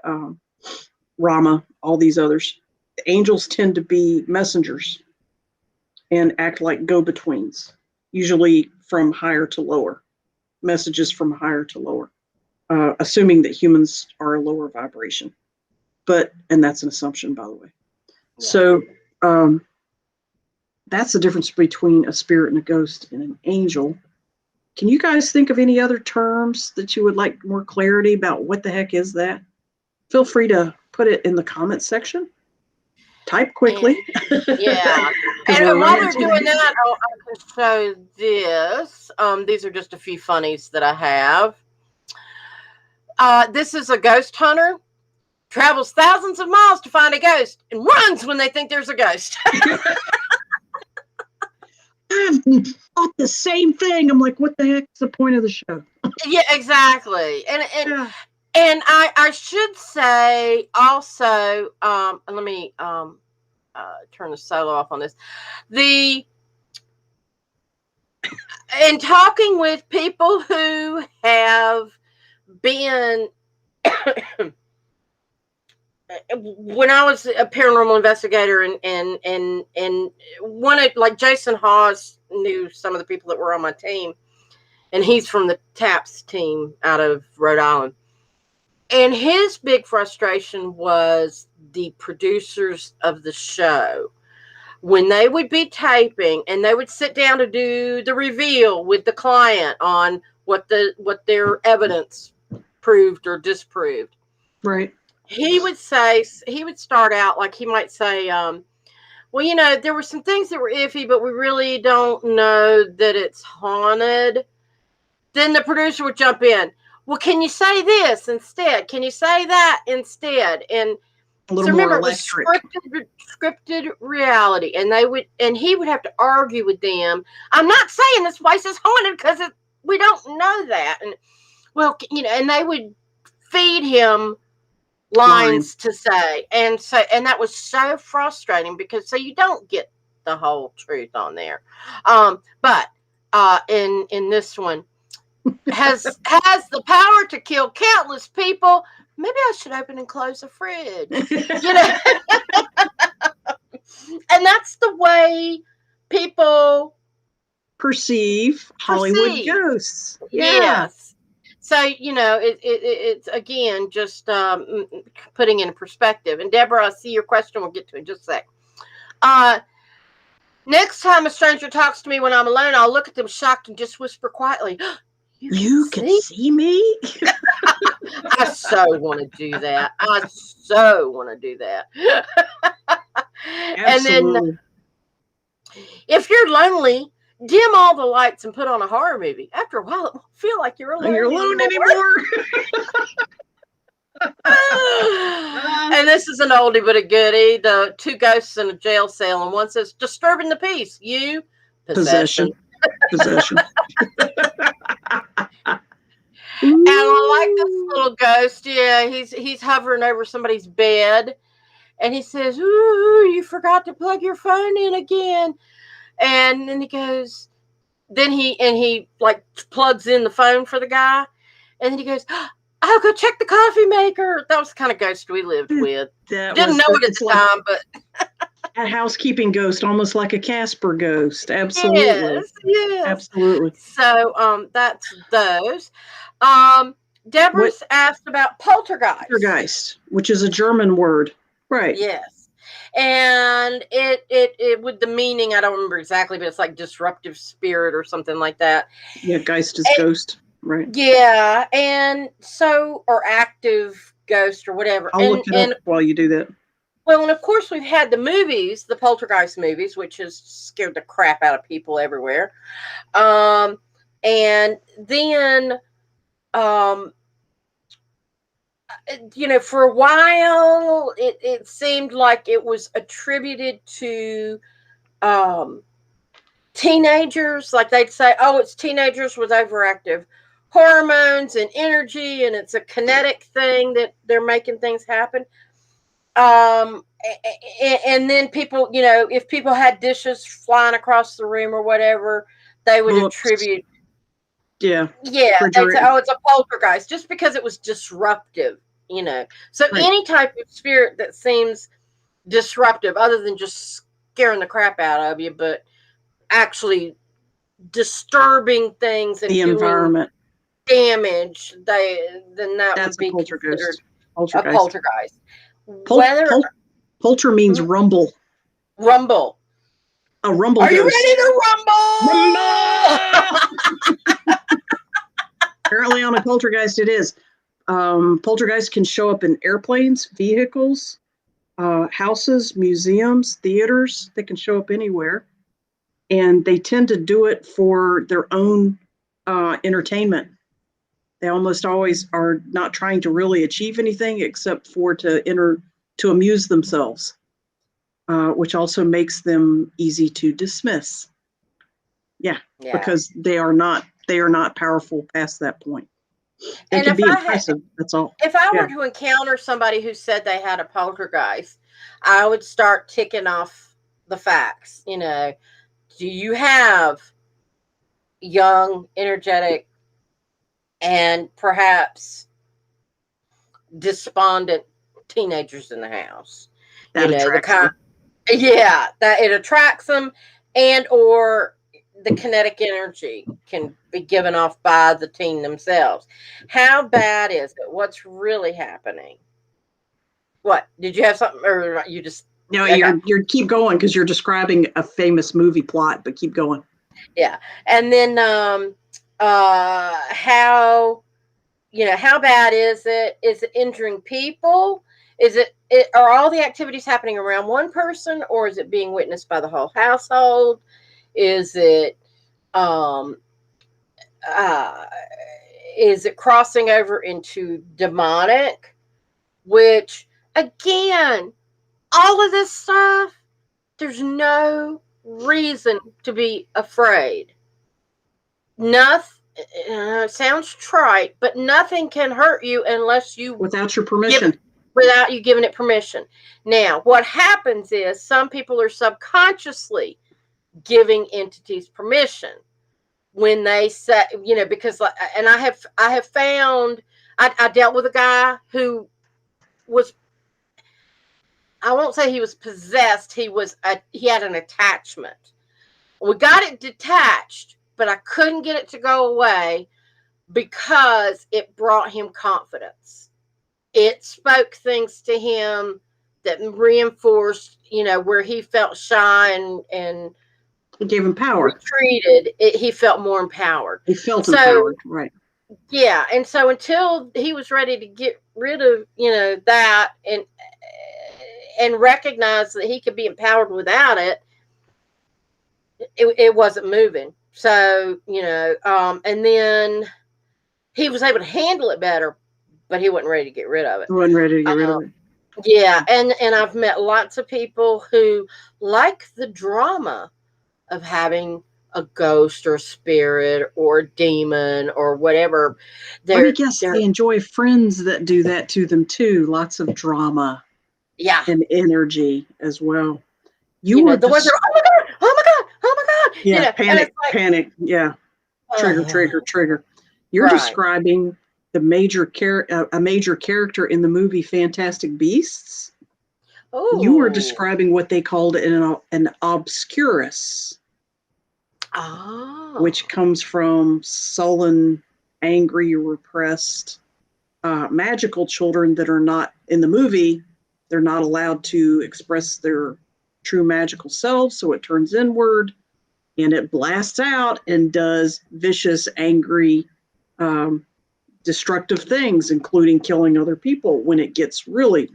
Rama, all these others. The angels tend to be messengers and act like go-betweens, usually from higher to lower. messages from higher to lower, assuming that humans are a lower vibration. And that's an assumption, by the way. Yeah. So that's the difference between a spirit and a ghost and an angel. Can you guys think of any other terms that you would like more clarity about? What the heck is that? Feel free to put it in the comment section. Type quickly. Yeah. And while they're doing that, I can show this. These are just a few funnies that I have. This is a ghost hunter. Travels thousands of miles to find a ghost and runs when they think there's a ghost. I've thought the same thing. I'm like, what the heck is the point of the show? Yeah, exactly. And I should say also, let me turn the solo off on this. In talking with people who have been when I was a paranormal investigator and one of, like, Jason Hawes knew some of the people that were on my team, and he's from the TAPS team out of Rhode Island. And his big frustration was the producers of the show. When they would be taping and they would sit down to do the reveal with the client on what their evidence proved or disproved. Right. He would start out like, he might say, well, there were some things that were iffy, but we really don't know that it's haunted. Then the producer would jump in. Well, can you say this instead? Can you say that instead? And a little more electric. It was scripted reality, and he would have to argue with them. I'm not saying this place is haunted because we don't know that. And and they would feed him lines to say, and that was so frustrating because you don't get the whole truth on there. But in this one, has the power to kill countless people. Maybe I should open and close the fridge. And that's the way people perceive Hollywood ghosts. Yeah. Yes. So, it's again just putting in perspective. And Deborah, I see your question. We'll get to it in just a sec. Next time a stranger talks to me when I'm alone, I'll look at them shocked and just whisper quietly, You can see me? I so want to do that. And then, if you're lonely, dim all the lights and put on a horror movie. After a while, it won't feel like you're alone anymore. And this is an oldie but a goodie. The two ghosts in a jail cell, and one says, disturbing the peace. You, possession. And I like this little ghost. Yeah, he's hovering over somebody's bed, and he says, "Ooh, you forgot to plug your phone in again." And then he goes, he like plugs in the phone for the guy, and then he goes, "I'll go check the coffee maker." That was the kind of ghost we lived with. Didn't know it at the time, but a housekeeping ghost, almost like a Casper ghost. Absolutely. Yes. Absolutely. So that's those. Deborah's asked about poltergeist. Poltergeist, which is a German word. Right. Yes. And it with the meaning, I don't remember exactly, but it's like disruptive spirit or something like that. Yeah, Geist is ghost. Right. Yeah. And so, or active ghost or whatever. I'll look it up while you do that. Well, and of course we've had the movies, the poltergeist movies, which has scared the crap out of people everywhere. And then, for a while, it seemed like it was attributed to teenagers. Like they'd say, oh, it's teenagers with overactive hormones and energy, and it's a kinetic thing that they're making things happen. And then people, if people had dishes flying across the room or whatever, they would attribute. Yeah. They'd say, oh, it's a poltergeist, just because it was disruptive, So any type of spirit that seems disruptive, other than just scaring the crap out of you, but actually disturbing things and the environment. damage, then that That's would be a poltergeist. a poltergeist. Polter means rumble. Rumble. A rumble Are ghost. You ready to rumble? Apparently on a poltergeist it is. Poltergeists can show up in airplanes, vehicles, houses, museums, theaters. They can show up anywhere. And they tend to do it for their own entertainment. They almost always are not trying to really achieve anything except for to amuse themselves, which also makes them easy to dismiss. Yeah, because they are not powerful past that point. They can be impressive. That's all. If I were to encounter somebody who said they had a poltergeist, I would start ticking off the facts. You know, do you have young, energetic, and perhaps despondent teenagers in the house? That attracts them. That it attracts them, and or the kinetic energy can be given off by the teen themselves. How bad is it? What's really happening? What did you have something, or you just? No, you're keep going because you're describing a famous movie plot, but keep going. Yeah, and then how bad is it? Is it injuring people? Is it are all the activities happening around one person, or is it being witnessed by the whole household? Is it crossing over into demonic? Which, again, all of this stuff, there's no reason to be afraid. Nothing. Sounds trite, but nothing can hurt you unless you without your permission. Without you giving it permission. Now, what happens is some people are subconsciously giving entities permission when they say, because, and I have found, I dealt with a guy who was, I won't say he was possessed. He had an attachment. We got it detached, but I couldn't get it to go away because it brought him confidence. It spoke things to him that reinforced, where he felt shy and it gave him power. Retreated. He felt more empowered. He felt empowered, right? Yeah, and so until he was ready to get rid of, that and recognize that he could be empowered without it, it wasn't moving. So, and then he was able to handle it better, but he wasn't ready to get rid of it. He wasn't ready to get rid of it. Yeah, and I've met lots of people who like the drama of having a ghost or spirit or demon or whatever. Let me guess, they enjoy friends that do that to them too. Lots of drama. Yeah. And energy as well. The ones that are, oh my God, oh my God, oh my God. Yeah, panic. Yeah. Trigger. You're describing a major character in the movie Fantastic Beasts. Oh. You were describing what they called an obscurus. Oh. Which comes from sullen, angry, repressed, magical children that are not in the movie. They're not allowed to express their true magical selves, so it turns inward and it blasts out and does vicious, angry, destructive things, including killing other people when it gets really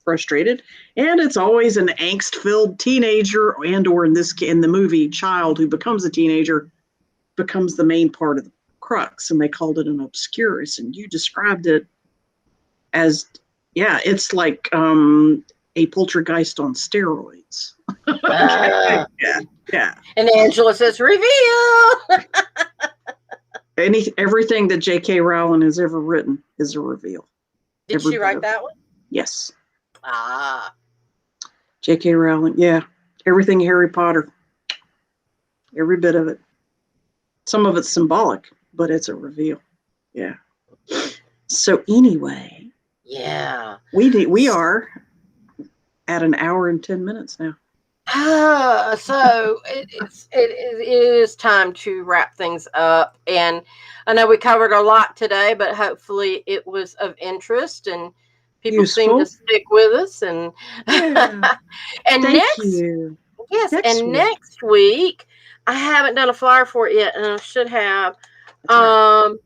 frustrated. And it's always an angst-filled teenager, or in the movie, child who becomes a teenager, becomes the main part of the crux, and they called it an obscurus. And you described it as, it's like a poltergeist on steroids. Yeah. And Angela says, reveal. Everything that J.K. Rowling has ever written is a reveal. Did she write that one? Yes. J.K. Rowling, yeah. Everything Harry Potter. Every bit of it. Some of it's symbolic, but it's a reveal. Yeah. So anyway. Yeah. We are at an hour and 10 minutes now. So it is time to wrap things up, and I know we covered a lot today, but hopefully it was of interest and people seem to Useful. stick with us. And Yeah. and Thank next, you. yes, Next and week. next week I haven't done a flyer for it yet, and I should have. That's all right.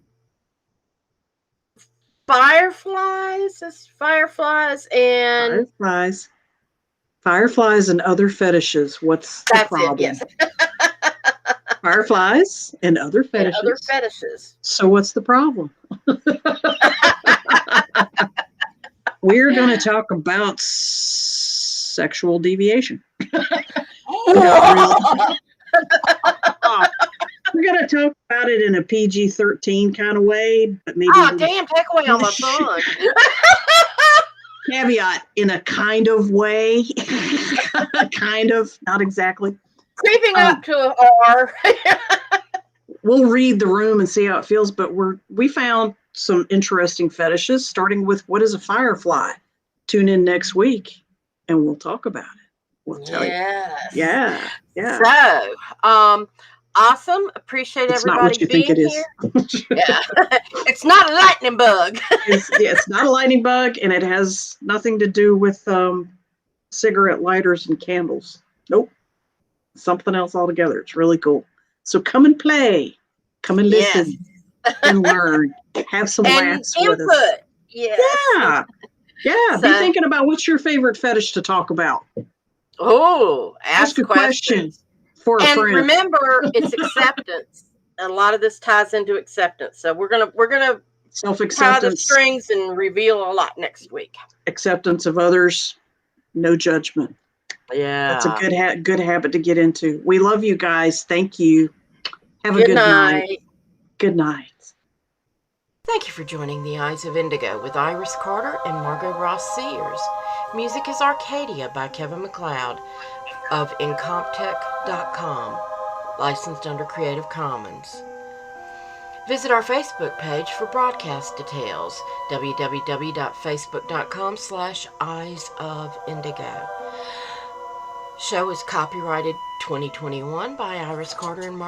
Fireflies, and Fireflies. Fireflies and other fetishes. What's the that's it. problem? Yes, Fireflies and other and other fetishes. fetishes. So what's the problem? We're going to talk about sexual deviation. We're going to talk about it in a PG-13 kind of way, but maybe. Oh, damn, take away all my fun. Caveat, in a kind of way. Kind of, not exactly. Creeping up to R. We'll read the room and see how it feels, but we found some interesting fetishes, starting with what is a firefly. Tune in next week and we'll talk about it. We'll tell you. Yeah. So, awesome. Appreciate it's everybody not what you being think it here. Is. Yeah. It's not a lightning bug. It's not a lightning bug, and it has nothing to do with cigarette lighters and candles. Nope. Something else altogether. It's really cool. So come and play. Come and listen and learn. Have some laughs with us. Yes. Yeah. Yeah. Be thinking about what's your favorite fetish to talk about. Oh, ask a question for a friend. Remember, it's acceptance. A lot of this ties into acceptance. So we're gonna tie the strings and reveal a lot next week. Acceptance of others, no judgment. Yeah, that's a good habit to get into. We love you guys. Thank you. Have a good night. Good night. Thank you for joining The Eyes of Indigo with Iris Carter and Margot Ross Sears. Music is Arcadia by Kevin MacLeod of Incomptech.com, licensed under Creative Commons. Visit our Facebook page for broadcast details, www.facebook.com/eyesofindigo. Show is copyrighted 2021 by Iris Carter and Margot